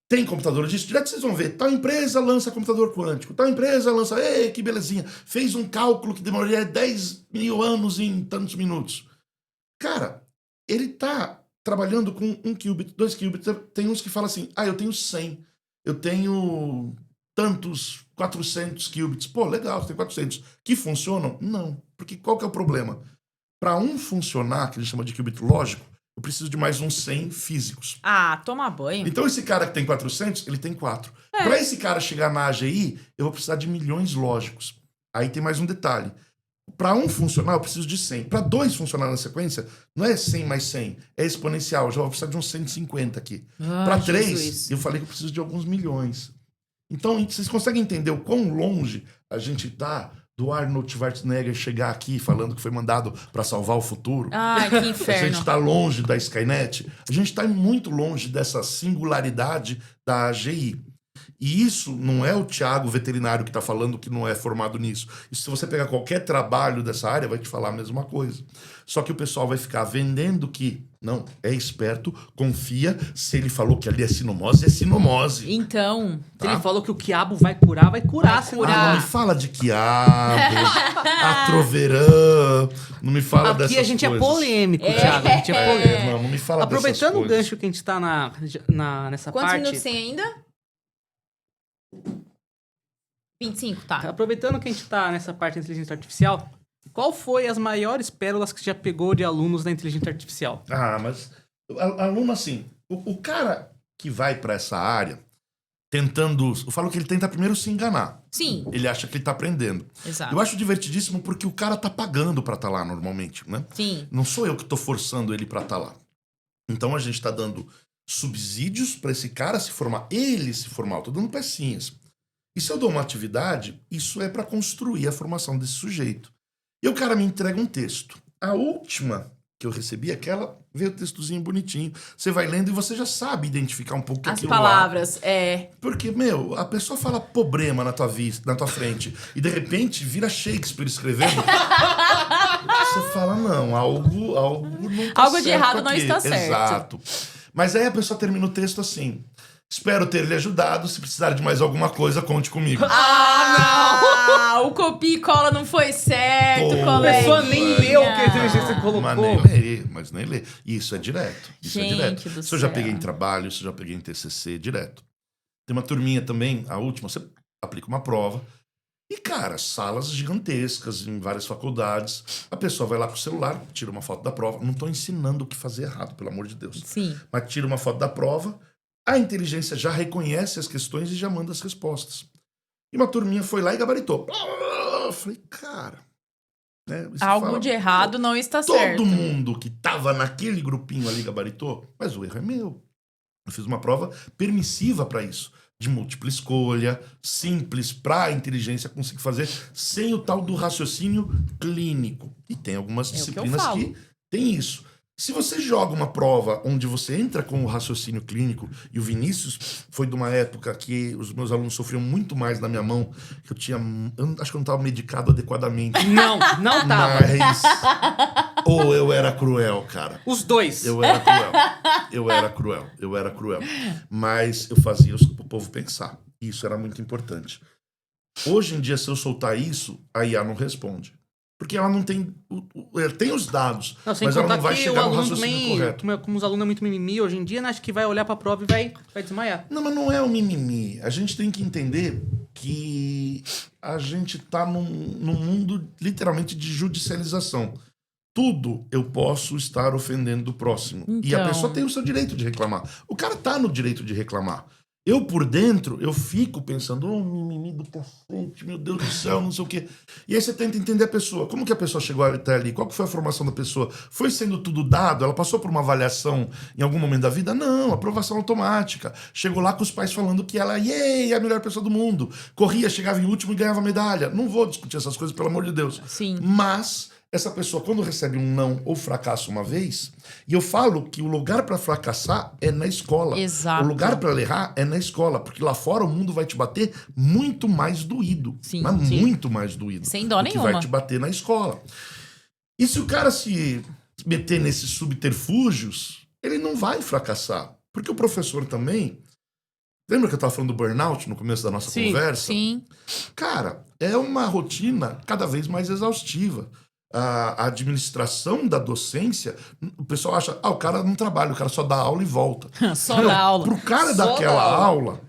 Tem computador disso? Direto vocês vão ver. Tal empresa lança computador quântico. Tal empresa lança... Ei, que belezinha. Fez um cálculo que demoraria 10 mil anos em tantos minutos. Cara, ele tá trabalhando com 1 qubit, 2 qubits. Tem uns que falam assim, eu tenho 100. Eu tenho tantos 400 qubits. Pô, legal, você tem 400. Que funcionam? Não. Porque qual que é o problema? Para um funcionar, que ele chama de qubit lógico, eu preciso de mais uns 100 físicos. Toma banho. Então esse cara que tem 400, ele tem 4. Para esse cara chegar na AGI, eu vou precisar de milhões lógicos. Aí tem mais um detalhe. Para um funcionar, eu preciso de 100. Para 2 funcionar na sequência, não é 100 mais 100, é exponencial. Eu já vou precisar de uns 150 aqui. Para 3, eu falei que eu preciso de alguns milhões. Então, vocês conseguem entender o quão longe a gente tá do Arnold Schwarzenegger chegar aqui falando que foi mandado para salvar o futuro? Que inferno. A gente tá longe da Skynet. A gente tá muito longe dessa singularidade da AGI. E isso não é o Thiago veterinário que está falando que não é formado nisso. Isso, se você pegar qualquer trabalho dessa área, vai te falar a mesma coisa. Só que o pessoal vai ficar vendendo que, não, é esperto, confia, se ele falou que ali é sinomose, é sinomose. Então, Se ele falou que o quiabo vai curar, vai curar. Vai curar. Não me fala de quiabo, atroverã, não me fala dessas coisas. Aqui a gente é polêmico, Thiago. A gente é polêmico. Não me fala Aproveitando dessas o coisas. gancho que a gente tá nessa quantos parte... minutos tem ainda? 25, tá. Aproveitando que a gente tá nessa parte da inteligência artificial, qual foi as maiores pérolas que você já pegou de alunos da inteligência artificial? Mas aluno assim, o cara que vai para essa área tentando, eu falo que ele tenta primeiro se enganar. Sim. Ele acha que ele tá aprendendo. Exato. Eu acho divertidíssimo porque o cara tá pagando para estar lá normalmente, né? Sim. Não sou eu que tô forçando ele para estar lá. Então a gente tá dando subsídios para esse cara se formar, ele se formar. Eu tô dando pecinhas. E se eu dou uma atividade, isso é para construir a formação desse sujeito. E o cara me entrega um texto. A última que eu recebi, aquela, veio o textozinho bonitinho. Você vai lendo e você já sabe identificar um pouco que As aquilo palavras, lá. Porque, a pessoa fala problema na tua frente e de repente vira Shakespeare escrevendo. Você fala, não, algo não tá algo de certo errado aqui. não está certo. Exato. Mas aí a pessoa termina o texto assim. Espero ter lhe ajudado. Se precisar de mais alguma coisa, conte comigo. Não! O copia e cola não foi certo, Pô, colega. A pessoa nem leu o que a inteligência colocou. Mas nem lê. Isso é direto. Isso Gente é direto. do Isso eu já céu. peguei em trabalho, isso eu já peguei em TCC, direto. Tem uma turminha também, a última, você aplica uma prova. E, cara, salas gigantescas em várias faculdades. A pessoa vai lá com o celular, tira uma foto da prova. Não tô ensinando o que fazer errado, pelo amor de Deus. Sim. Mas tira uma foto da prova, a inteligência já reconhece as questões e já manda as respostas. E uma turminha foi lá e gabaritou. Eu falei, cara... Né, Algo de errado não está certo. Todo mundo que tava naquele grupinho ali gabaritou, mas o erro é meu. Eu fiz uma prova permissiva para isso. De múltipla escolha, simples, para a inteligência conseguir fazer sem o tal do raciocínio clínico. E tem algumas disciplinas que tem isso. Se você joga uma prova onde você entra com o raciocínio clínico, e o Vinícius foi de uma época que os meus alunos sofriam muito mais na minha mão, que eu acho que eu não estava medicado adequadamente. Não tava. Mas... Ou eu era cruel, cara. Os dois. Eu era cruel. Mas eu fazia o povo pensar. Isso era muito importante. Hoje em dia, se eu soltar isso, a IA não responde. Porque ela não tem... Ela tem os dados, Não, sem mas ela contar não vai que chegar o no aluno raciocínio também, correto. como os alunos é muito mimimi hoje em dia, né, acho que vai olhar pra prova e vai desmaiar. Não, mas não é o mimimi. A gente tem que entender que a gente tá num mundo literalmente de judicialização. Tudo eu posso estar ofendendo o próximo. E a Então. pessoa tem o seu direito de reclamar. O cara tá no direito de reclamar. Eu, por dentro, eu fico pensando, mimimi do cacete, meu Deus do céu, não sei o quê. E aí você tenta entender a pessoa. Como que a pessoa chegou até ali? Qual que foi a formação da pessoa? Foi sendo tudo dado? Ela passou por uma avaliação em algum momento da vida? Não, aprovação automática. Chegou lá com os pais falando que ela, é a melhor pessoa do mundo. Corria, chegava em último e ganhava medalha. Não vou discutir essas coisas, pelo amor de Deus. Sim. Mas... essa pessoa, quando recebe um não ou fracasso uma vez, e eu falo que o lugar para fracassar é na escola. Exato. O lugar para errar é na escola, porque lá fora o mundo vai te bater muito mais doído. Sim, mas sim. muito mais doído. Sem dó do que nenhuma. vai te bater na escola. E se o cara se meter nesses subterfúgios, ele não vai fracassar. Porque o professor também... Lembra que eu estava falando do burnout no começo da nossa conversa? Sim. Cara, é uma rotina cada vez mais exaustiva. a administração da docência, o pessoal acha, o cara não trabalha, o cara só dá aula e volta. Só dá aula. Pro cara Só daquela dá aula. aula,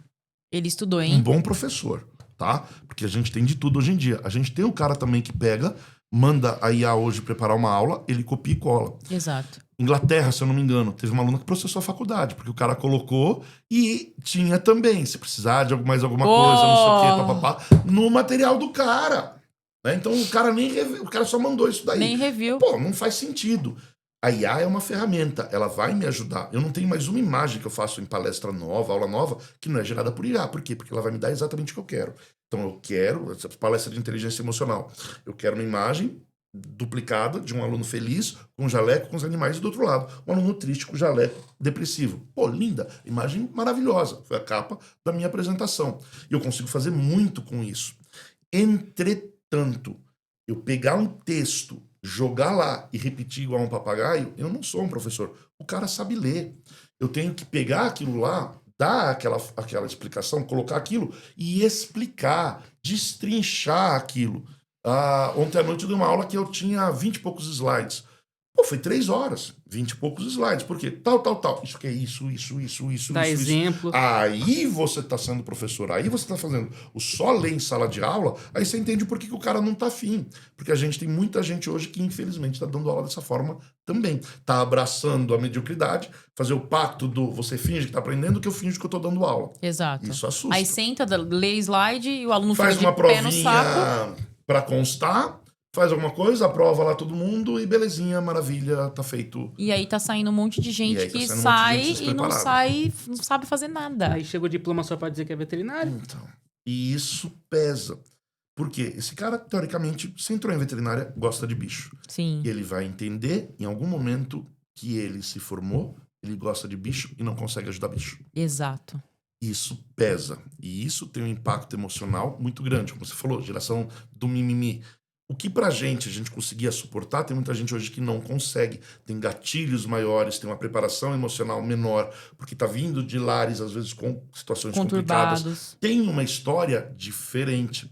Ele estudou, um hein? bom professor, tá? Porque a gente tem de tudo hoje em dia. A gente tem o cara também que pega, manda a IA hoje preparar uma aula, ele copia e cola. Exato. Inglaterra, se eu não me engano, teve uma aluna que processou a faculdade, porque o cara colocou e tinha também, se precisar de mais alguma coisa, não sei o quê, papapá, no material do cara. Né? Então o cara o cara só mandou isso daí. Nem review. Pô, não faz sentido. A IA é uma ferramenta, ela vai me ajudar. Eu não tenho mais uma imagem que eu faço em palestra nova, aula nova, que não é gerada por IA. Por quê? Porque ela vai me dar exatamente o que eu quero. Então eu quero, essa palestra de inteligência emocional, eu quero uma imagem duplicada de um aluno feliz, com um jaleco, com os animais, e do outro lado, um aluno triste com jaleco depressivo. Pô, linda, imagem maravilhosa. Foi a capa da minha apresentação. E eu consigo fazer muito com isso. Entretanto, eu pegar um texto, jogar lá e repetir igual um papagaio, eu não sou um professor. O cara sabe ler. Eu tenho que pegar aquilo lá, dar aquela explicação, colocar aquilo e explicar, destrinchar aquilo. Ontem à noite eu dei uma aula que eu tinha 20 e poucos slides. Pô, foi 3 horas, 20 e poucos slides. Por quê? Tal. Isso que é isso. Dá isso. exemplo. Aí você tá sendo professor, aí você tá fazendo o só ler em sala de aula, aí você entende por que o cara não tá afim. Porque a gente tem muita gente hoje que, infelizmente, tá dando aula dessa forma também. Tá abraçando a mediocridade, fazer o pacto do você finge que tá aprendendo, que eu finjo que eu tô dando aula. Exato. Isso assusta. Aí senta, lê slide e o aluno Faz fica uma de pé no provinha saco. pra constar, faz alguma coisa, aprova lá todo mundo e belezinha, maravilha, tá feito. E aí tá saindo um monte de E gente aí tá que saindo um monte de sai gente e não despreparada. sai, não sabe fazer nada. Aí chega o diploma só pra dizer que é veterinário. Então, e isso pesa. Por quê? Esse cara, teoricamente, se entrou em veterinária, gosta de bicho. Sim. E ele vai entender, em algum momento, que ele se formou, ele gosta de bicho e não consegue ajudar bicho. Exato. Isso pesa. E isso tem um impacto emocional muito grande. Como você falou, geração do mimimi. O que pra gente a gente conseguia suportar, tem muita gente hoje que não consegue. Tem gatilhos maiores, tem uma preparação emocional menor, porque tá vindo de lares, às vezes, com situações complicadas. Conturbados. Tem uma história diferente.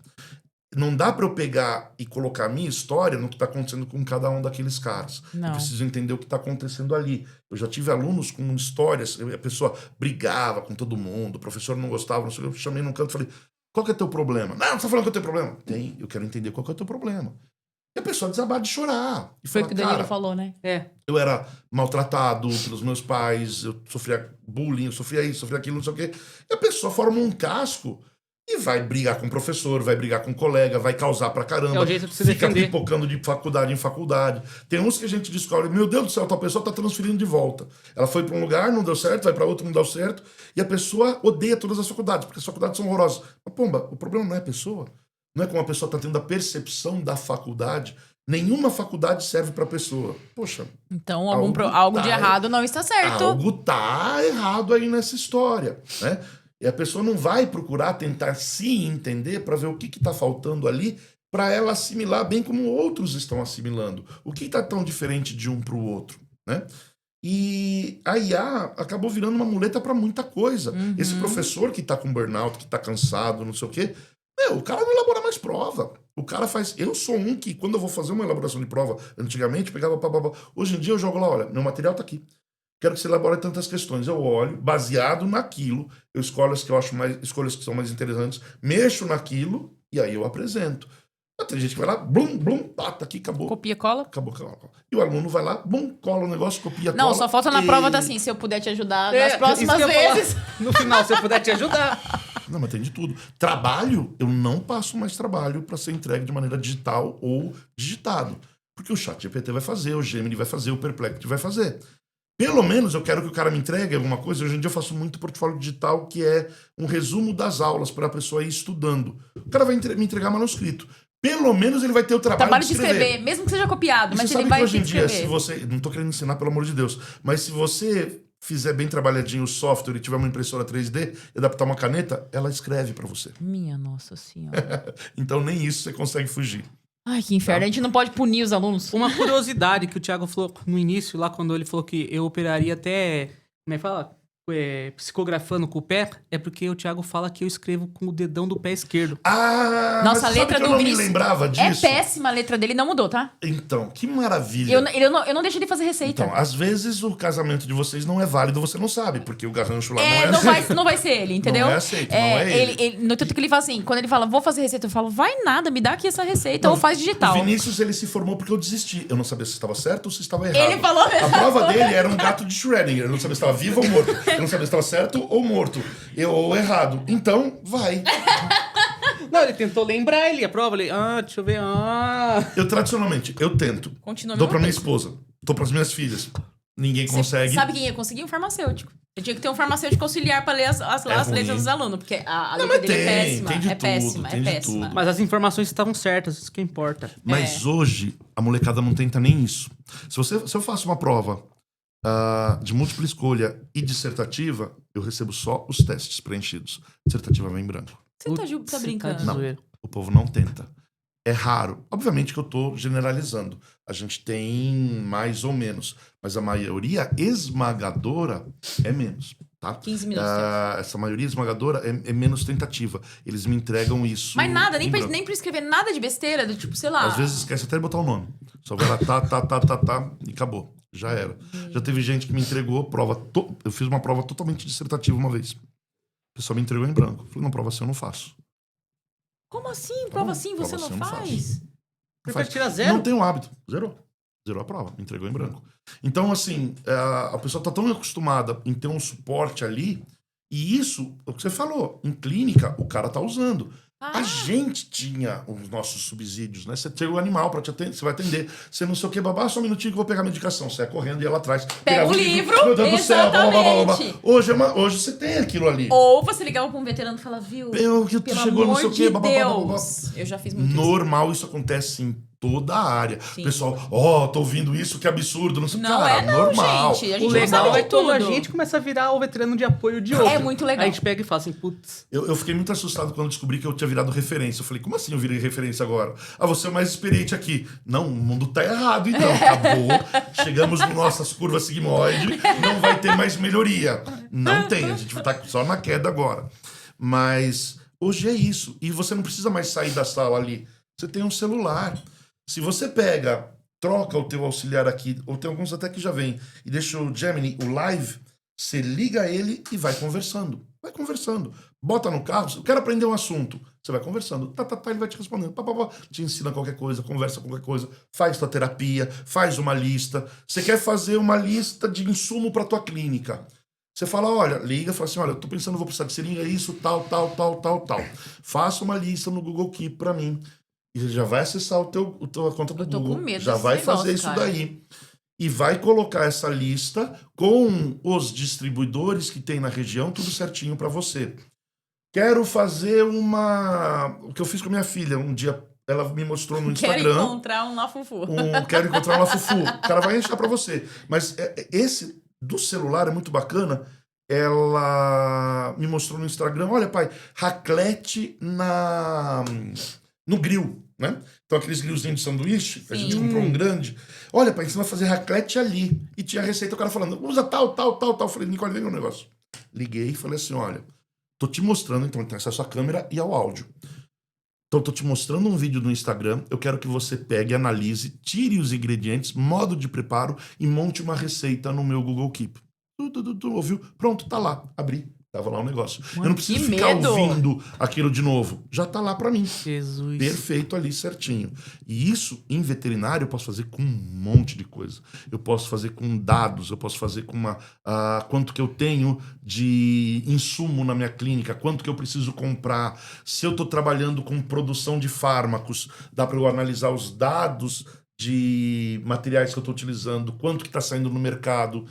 Não dá pra eu pegar e colocar a minha história no que tá acontecendo com cada um daqueles caras. Não. Eu preciso entender o que tá acontecendo ali. Eu já tive alunos com histórias, a pessoa brigava com todo mundo, o professor não gostava, não sei o que, eu chamei num canto e falei, qual que é teu problema? Não, você tá falando que eu tenho problema. Tem, eu quero entender qual que é o teu problema. E a pessoa desabar de chorar. E Foi o falar, que o Danilo cara, falou, né? É. eu era maltratado pelos meus pais, eu sofria bullying, eu sofria isso, sofria aquilo, não sei o quê. E a pessoa forma um casco e vai brigar com o professor, vai brigar com o colega, vai causar pra caramba. É o jeito de se Fica defender. pipocando de faculdade em faculdade. Tem uns que a gente descobre, meu Deus do céu, tal pessoa tá transferindo de volta. Ela foi pra um lugar, não deu certo, vai pra outro, não deu certo. E a pessoa odeia todas as faculdades, porque as faculdades são horrorosas. Mas, pomba, o problema não é a pessoa. Não é como a pessoa tá tendo a percepção da faculdade. Nenhuma faculdade serve pra pessoa. Poxa, Então, Algo algo de tá- errado não está certo. algo tá errado aí nessa história, né? E a pessoa não vai procurar tentar se entender para ver o que tá faltando ali para ela assimilar bem como outros estão assimilando. O que tá tão diferente de um para o outro, né? E a IA acabou virando uma muleta para muita coisa. Uhum. Esse professor que tá com burnout, que tá cansado, não sei o quê, o cara não elabora mais prova. O cara faz. Eu sou um que, quando eu vou fazer uma elaboração de prova, antigamente pegava. Hoje em dia eu jogo lá, olha, meu material tá aqui. Quero que você elabore tantas questões. Eu olho, baseado naquilo, eu escolho as que eu acho mais. Escolho as que são mais interessantes, mexo naquilo e aí eu apresento. Mas tem gente que vai lá, blum, blum, pá, tá aqui, acabou. Copia, cola. Acabou. E o aluno vai lá, bum, cola o negócio, copia, Não, cola. só falta na e- prova tá assim, se eu puder te ajudar É, nas próximas isso que eu ia vezes. falar. No final, se eu puder te ajudar. Não, mas tem de tudo. Trabalho, eu não passo mais trabalho para ser entregue de maneira digital ou digitado. Porque o ChatGPT vai fazer, o Gemini vai fazer, o Perplexity vai fazer. Pelo menos eu quero que o cara me entregue alguma coisa. Hoje em dia eu faço muito portfólio digital, que é um resumo das aulas para a pessoa ir estudando. O cara vai me entregar manuscrito. Pelo menos ele vai ter o Trabalho de escrever, mesmo que seja copiado, E mas você ele sabe vai que hoje ter em que dia, escrever. se você... Não tô querendo ensinar, pelo amor de Deus. Mas se você fizer bem trabalhadinho o software e tiver uma impressora 3D e adaptar uma caneta, ela escreve para você. Minha nossa senhora. Então nem isso você consegue fugir. Ai, que inferno. A gente não pode punir os alunos. Uma curiosidade que o Thiago falou no início, lá quando ele falou que eu operaria até. Como é que fala? psicografando com o pé, é porque o Thiago fala que eu escrevo com o dedão do pé esquerdo. Ah, Nossa, mas a sabe letra que eu do não me Vinícius lembrava é disso? péssima a letra dele, não mudou, tá? Então, que maravilha. Eu não deixo ele fazer receita. Então, às vezes o casamento de vocês não é válido, você não sabe, porque o garrancho lá não é aceito. Não vai ser ele, entendeu? Não é aceito, não é ele. No tanto que ele fala assim, quando ele fala, vou fazer receita, eu falo, vai nada, me dá aqui essa receita, ou faz digital. O Vinícius, ele se formou porque eu desisti. Eu não sabia se estava certo ou se estava errado. Ele falou mesmo. A prova dele era um gato de Schrödinger. Eu não sabia se estava vivo ou morto. Eu não sabia se estava certo ou morto. Ou errado. Então, vai. Não, ele tentou lembrar, ele aprova, ele... deixa eu ver, Eu, tradicionalmente, eu tento. Continua a Dou mesma pra minha coisa. esposa. Dou pras minhas filhas. Ninguém consegue. Sabe quem ia conseguir? Um farmacêutico. Eu tinha que ter um farmacêutico auxiliar pra ler as letras ruim. dos alunos, porque a Não, letra mas dele é péssima. tem de É tudo, péssima, tem é de péssima. tudo. Mas as informações estavam certas, isso que importa. Mas hoje, a molecada não tenta nem isso. Se eu faço uma prova de múltipla escolha e dissertativa, eu recebo só os testes preenchidos. Dissertativa vem em branco. Você tá brincando? de Não. zoeira. O povo não tenta. É raro. Obviamente que eu tô generalizando. A gente tem mais ou menos. Mas a maioria esmagadora é menos, tá? 15 minutos. Essa maioria esmagadora é menos tentativa. Eles me entregam isso. Mas nada, nem em pra, branco. nem pra escrever nada de besteira, do tipo, sei lá. Às vezes esquece até de botar o nome. Só vai lá, e acabou. Já era. Já teve gente que me entregou prova. Eu fiz uma prova totalmente dissertativa uma vez. O pessoal me entregou em branco. Eu falei, não, prova assim eu não faço. Como assim? Prova Não, assim você prova não assim eu não faz? Não Prefere faz. tirar zero? Não tem um hábito. Zerou. Zerou a prova. Me entregou em branco. Então, assim, a pessoa tá tão acostumada em ter um suporte ali. E isso, é o que você falou, em clínica, o cara tá usando. A gente tinha os nossos subsídios, né? Você tem o animal pra te atender, você vai atender. Você não sei o que, babá, só um minutinho que eu vou pegar a medicação. Você ia correndo e ia lá atrás. Pega pegava o livro, Meu Deus do céu, blá, blá, blá, blá, blá. exatamente. Hoje você tem aquilo ali. Ou você ligava pra um veterano e falava, viu? Que tu Pelo chegou, não amor sei o de quê, blá, blá, blá, blá, blá. Deus. Eu já fiz muito isso. Normal, isso acontece em toda a área. Sim. Pessoal, tô ouvindo isso, que absurdo. Não sei Não cara, é não, normal. gente. A O gente não legal sabe é de quando a tudo. gente começa a virar o veterano de apoio de outro. É muito legal. Aí a gente pega e fala assim, putz... Eu fiquei muito assustado quando descobri que eu tinha virado referência. Eu falei, como assim eu virei referência agora? Você é o mais experiente aqui. Não, o mundo tá errado, então. Acabou. Chegamos nas nossas curvas sigmoide. Não vai ter mais melhoria. Não tem. A gente vai estar só na queda agora. Mas hoje é isso. E você não precisa mais sair da sala ali. Você tem um celular. Se você pega, troca o teu auxiliar aqui, ou tem alguns até que já vem, e deixa o Gemini, o live, você liga ele e vai conversando. Vai conversando. Bota no carro, eu quero aprender um assunto. Você vai conversando. Ele vai te respondendo. Te ensina qualquer coisa, conversa qualquer coisa, faz tua terapia, faz uma lista. Você quer fazer uma lista de insumo para tua clínica. Você fala, olha, liga, fala assim, olha, eu tô pensando, vou precisar de seringa, isso, tal. Faça uma lista no Google Keep para mim. E ele já vai acessar a tua conta do Eu tô Google. com medo Já desse vai negócio, fazer isso cara. daí. E vai colocar essa lista com os distribuidores que tem na região, tudo certinho para você. Quero fazer o que eu fiz com a minha filha. Um dia ela me mostrou no Quero Instagram. encontrar um Lafufu. Quero encontrar uma fufu. O cara vai achar para você. Mas esse do celular é muito bacana. Ela me mostrou no Instagram. Olha, pai, raclette no grill, né? Então, aqueles grillzinhos de sanduíche, que a gente comprou um grande. Olha, pai, você vai fazer raclette ali. E tinha a receita, o cara falando, usa tal. Eu falei, Nicole, vem meu negócio. Liguei e falei assim, olha, tô te mostrando, então tem acesso à câmera e ao áudio. Então, tô te mostrando um vídeo no Instagram, eu quero que você pegue, analise, tire os ingredientes, modo de preparo e monte uma receita no meu Google Keep. Ouviu? Pronto, tá lá. Abri. Tava lá o negócio. Mano, eu não preciso que ficar medo. ouvindo aquilo de novo. Já tá lá pra mim. Jesus. Perfeito ali, certinho. E isso, em veterinário, eu posso fazer com um monte de coisa. Eu posso fazer com dados, eu posso fazer com quanto que eu tenho de insumo na minha clínica, quanto que eu preciso comprar. Se eu estou trabalhando com produção de fármacos, dá para eu analisar os dados de materiais que eu estou utilizando, quanto que está saindo no mercado.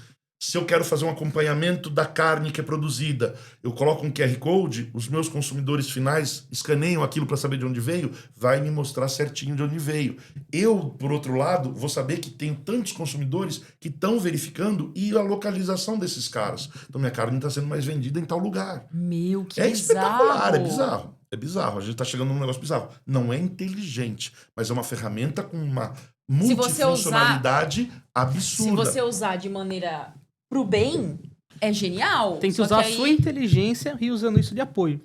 Se eu quero fazer um acompanhamento da carne que é produzida, eu coloco um QR Code, os meus consumidores finais escaneiam aquilo para saber de onde veio, vai me mostrar certinho de onde veio. Eu, por outro lado, vou saber que tenho tantos consumidores que estão verificando e a localização desses caras. Então, minha carne está sendo mais vendida em tal lugar. Meu, que É bizarro. espetacular, é bizarro. É bizarro, a gente tá chegando num negócio bizarro. Não é inteligente, mas é uma ferramenta com uma multifuncionalidade absurda. Se você usar de maneira pro bem, É genial. Tem que só usar aí- a sua inteligência e usando isso de apoio.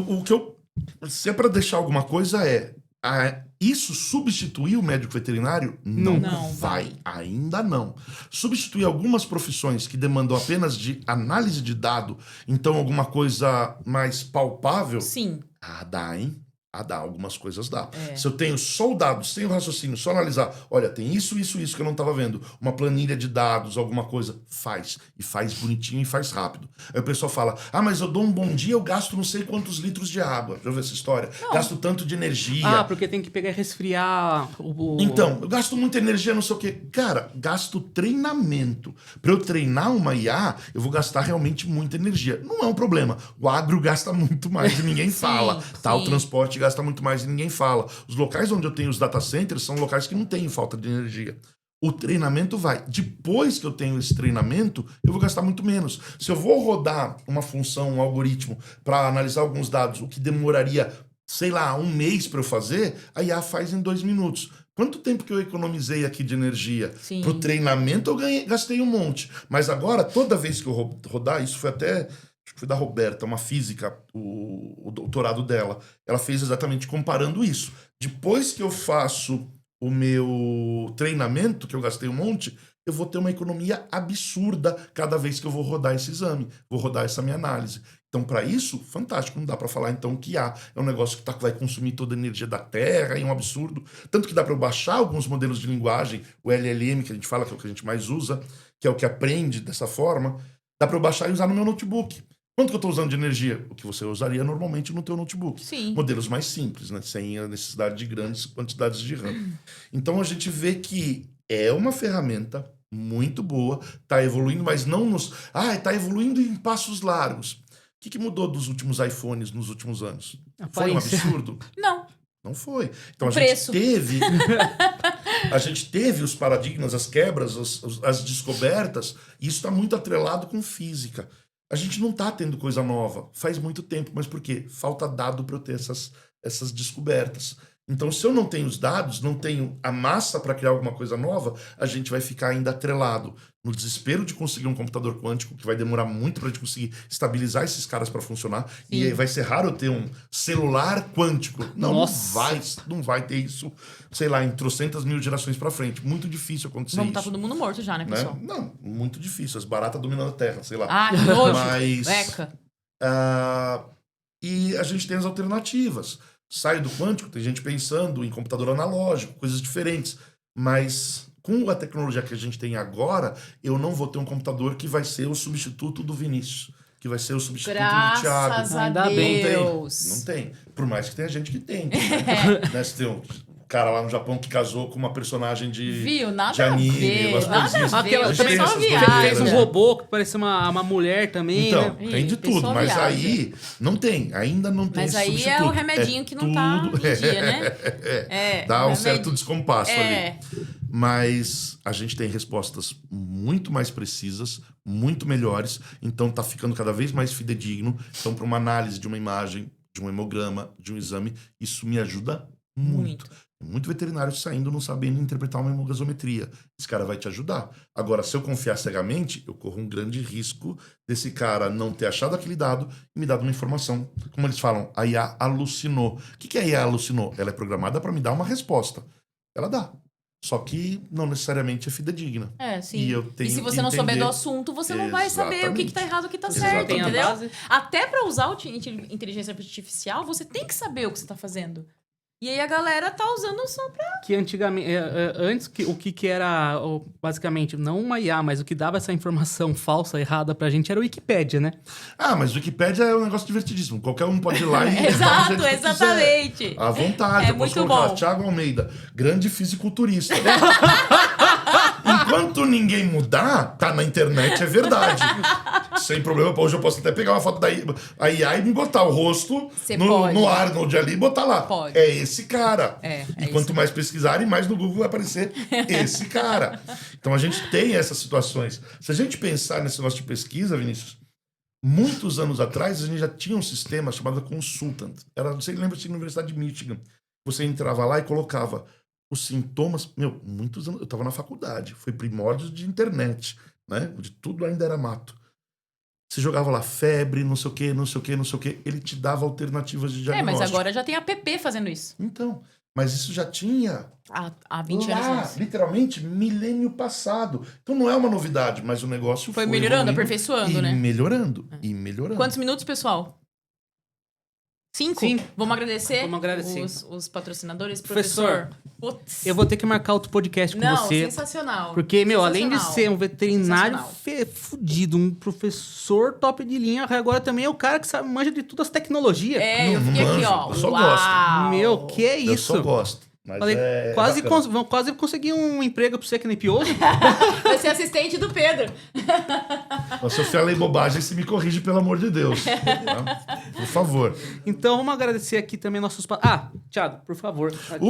O que eu. Se é pra deixar alguma coisa, isso substituir o médico veterinário? Não, Não vai. Ainda não. Substituir algumas profissões que demandam apenas de análise de dado, então alguma coisa mais palpável. Sim. Dá, hein? Dá. Algumas coisas dá. É. Se eu tenho só o dado, sem o raciocínio, só analisar, olha, tem isso que eu não estava vendo. Uma planilha de dados, alguma coisa, faz. E faz bonitinho e faz rápido. Aí o pessoal fala, mas eu dou um bom dia, eu gasto não sei quantos litros de água. Já ouviu essa história? Não. Gasto tanto de energia. Porque tem que pegar e resfriar o... Então, eu gasto muita energia, não sei o quê. Cara, gasto treinamento. Para eu treinar uma IA, eu vou gastar realmente muita energia. Não é um problema. O agro gasta muito mais e ninguém fala. Tá? O sim. transporte gasta muito mais e ninguém fala. Os locais onde eu tenho os data centers são locais que não têm falta de energia. O treinamento vai. Depois que eu tenho esse treinamento, eu vou gastar muito menos. Se eu vou rodar uma função, um algoritmo, para analisar alguns dados, o que demoraria, sei lá, 1 mês para eu fazer, a IA faz em 2 minutos. Quanto tempo que eu economizei aqui de energia? Sim. Pro treinamento eu gastei um monte. Mas agora, toda vez que eu rodar, isso foi até... Acho que foi da Roberta, uma física, o doutorado dela. Ela fez exatamente comparando isso. Depois que eu faço o meu treinamento, que eu gastei um monte, eu vou ter uma economia absurda cada vez que eu vou rodar esse exame, vou rodar essa minha análise. Então, para isso, fantástico. Não dá para falar, então, que é um negócio que vai consumir toda a energia da Terra, é um absurdo. Tanto que dá para eu baixar alguns modelos de linguagem, o LLM, que a gente fala, que é o que a gente mais usa, que é o que aprende dessa forma, dá para eu baixar e usar no meu notebook. Quanto que eu estou usando de energia? O que você usaria normalmente no teu notebook. Sim. Modelos mais simples, né? Sem a necessidade de grandes quantidades de RAM. Então, a gente vê que é uma ferramenta muito boa, está evoluindo, mas não nos... está evoluindo em passos largos. O que mudou dos últimos iPhones nos últimos anos? Foi um Aparência. absurdo? Não. Não foi. Então, Preço. A gente teve os paradigmas, as quebras, as descobertas, e isso está muito atrelado com física. A gente não está tendo coisa nova. Faz muito tempo. Mas por quê? Falta dado para eu ter essas descobertas. Então, se eu não tenho os dados, não tenho a massa para criar alguma coisa nova, a gente vai ficar ainda atrelado no desespero de conseguir um computador quântico, que vai demorar muito para a gente conseguir estabilizar esses caras para funcionar. Sim. E aí vai ser raro eu ter um celular quântico. Não vai ter isso, sei lá, em trocentas mil gerações para frente. Muito difícil acontecer Vamos isso. estar todo mundo morto já, né, Né? pessoal? Não, muito difícil. As baratas dominando a Terra, sei lá. Que nojo. Mas... Eca. E a gente tem as alternativas. Sai do quântico, tem gente pensando em computador analógico, coisas diferentes. Mas com a tecnologia que a gente tem agora, eu não vou ter um computador que vai ser o substituto do Vinícius, que vai ser o substituto do Thiago. Graças a Ainda bem. Deus. Não tem. Por mais que tenha gente que tem. Né? Você tem um cara lá no Japão que casou com uma personagem de Viu? Nada de a anime, ver. umas Nada coisinhas. a ver. Aquela- O A gente tem pessoal essas viaja. Fez um doideiras, robô que parecia uma mulher também, Então, né? tem de tudo, pessoal mas viaja. aí não tem, ainda não tem Mas esse aí substituto. é o remedinho que não tá tudo- em dia, né? Dá o um certo remédio. descompasso É. ali. Mas a gente tem respostas muito mais precisas, muito melhores, então tá ficando cada vez mais fidedigno. Então, para uma análise de uma imagem, de um hemograma, de um exame, isso me ajuda muito. Muito veterinário saindo não sabendo interpretar uma hemogasometria. Esse cara vai te ajudar. Agora, se eu confiar cegamente, eu corro um grande risco desse cara não ter achado aquele dado e me dado uma informação. Como eles falam, a IA alucinou. O que a IA alucinou? Ela é programada para me dar uma resposta. Ela dá. Só que não necessariamente é fidedigna. Sim. E eu tenho se você que não souber entender- do assunto, você não vai saber o que tá errado e o que tá certo, Exatamente. entendeu? Tem a base. Até pra usar o inteligência artificial, você tem que saber o que você tá fazendo. E aí a galera tá usando só pra... Que antigamente, antes, o que era, basicamente, não uma IA, mas o que dava essa informação falsa, errada pra gente era o Wikipédia, né? Mas o Wikipédia é um negócio divertidíssimo. Qualquer um pode ir lá e... Exato, do jeito que quiser. exatamente. À vontade. É eu posso muito colocar bom. Thiago Almeida, grande fisiculturista. Enquanto ninguém mudar, tá na internet, é verdade. Sem problema. Hoje eu posso até pegar uma foto da IA e me botar o rosto Você pode. no Arnold ali e botar lá. Pode. É esse cara. É E quanto isso. mais pesquisarem, mais no Google vai aparecer esse cara. Então a gente tem essas situações. Se a gente pensar nesse negócio de pesquisa, Vinícius, muitos anos atrás a gente já tinha um sistema chamado Consultant. Você lembra de Universidade de Michigan? Você entrava lá e colocava os sintomas. Muitos anos. Eu estava na faculdade. Foi primórdios de internet, né? Onde tudo ainda era mato. Você jogava lá febre, não sei o quê, não sei o quê, não sei o quê. Ele te dava alternativas de diagnóstico. mas agora já tem app fazendo isso. Então, mas isso já tinha Há 20 lá, anos. literalmente, milênio passado. Então não é uma novidade, mas o negócio Foi foi melhorando, evoluindo aperfeiçoando, e né? melhorando, e melhorando. Quantos minutos, pessoal? 5? Sim. Vamos agradecer? Vamos agradecer. Os patrocinadores. Professor, Putz. Eu vou ter que marcar outro podcast com Não, você. sensacional. Porque, meu, além de Sensacional. ser um veterinário Sensacional. fudido, um professor top de linha, agora também é o cara que sabe, manja de todas as tecnologias. É, eu Não fiquei aqui, manjo, ó. eu só Uau. Meu, que é Eu isso? só gosto. Mas Falei, quase, bacana. quase consegui um emprego pra você que nem pioso. Vai ser assistente do Pedro. Mas se eu falei bobagem, você me corrige, pelo amor de Deus. Tá? Por favor. Então, vamos agradecer aqui também nossos... Thiago, por favor. Aqui,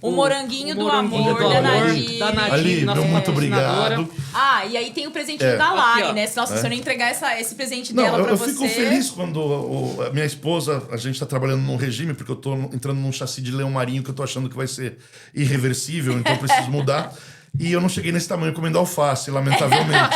O moranguinho do moranguinho amor do da amor, Nadine. da Nadine, Ali, nossa meu muito patrocinadora. obrigado. E aí tem o presentinho da Aqui, Lari, ó. né? Nossa, se eu não entregar esse presente Não, dela pra eu você... fico feliz quando a minha esposa, a gente tá trabalhando num regime, porque eu tô entrando num chassi de leão marinho que eu tô achando que vai ser irreversível, então eu preciso mudar. E eu não cheguei nesse tamanho comendo alface, lamentavelmente.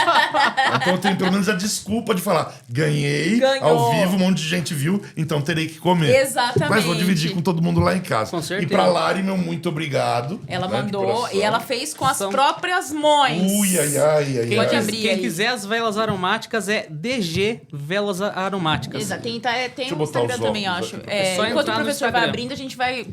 Então eu tenho pelo menos a desculpa de falar: ganhei, Ganhou. ao vivo, um monte de gente viu, então terei que comer. Exatamente. Mas vou dividir com todo mundo lá em casa. Com certeza. E pra Lari, meu muito obrigado. Ela né, de mandou coração. e ela fez com as São- próprias mães. Ui, ai, ai, ai. Pode ai. abrir. Quem aí. quiser as velas aromáticas é DG Velas Aromáticas. Exato. Tem Deixa eu o botar Instagram os também, eu óculos acho. aqui. É só Enquanto o entrar no professor vai Instagram. abrindo, a gente vai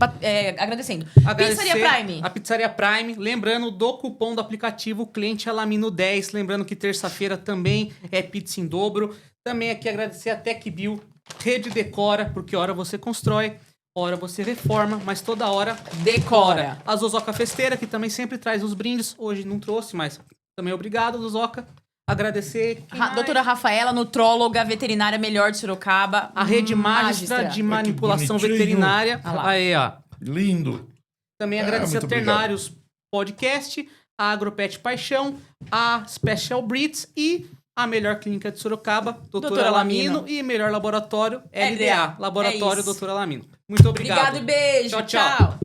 agradecendo. Agradecer Pizzaria Prime. A Pizzaria Prime. Lembrando do cupom do aplicativo Cliente Alamino 10. Lembrando que terça-feira também é pizza em dobro. Também aqui agradecer a TecBuild, Rede Decora, porque hora você constrói, hora você reforma, mas toda hora Decora. A Zozoca Festeira, que também sempre traz os brindes. Hoje não trouxe, mas também obrigado, Zozoca. Agradecer quem mais? Doutora Rafaela, nutróloga veterinária melhor de Sorocaba. A Rede Magistra de Manipulação bonitinho. Veterinária. Ah lá. Aí, ó. Lindo. Também agradecer a muito Ternários Podcast, a Agropet Paixão, a Special Breeds e a melhor clínica de Sorocaba, Doutora Lamino, e melhor laboratório, LDA, LDA. Laboratório É isso. Doutora Lamino. Muito obrigado. Obrigado e beijo. Tchau, tchau.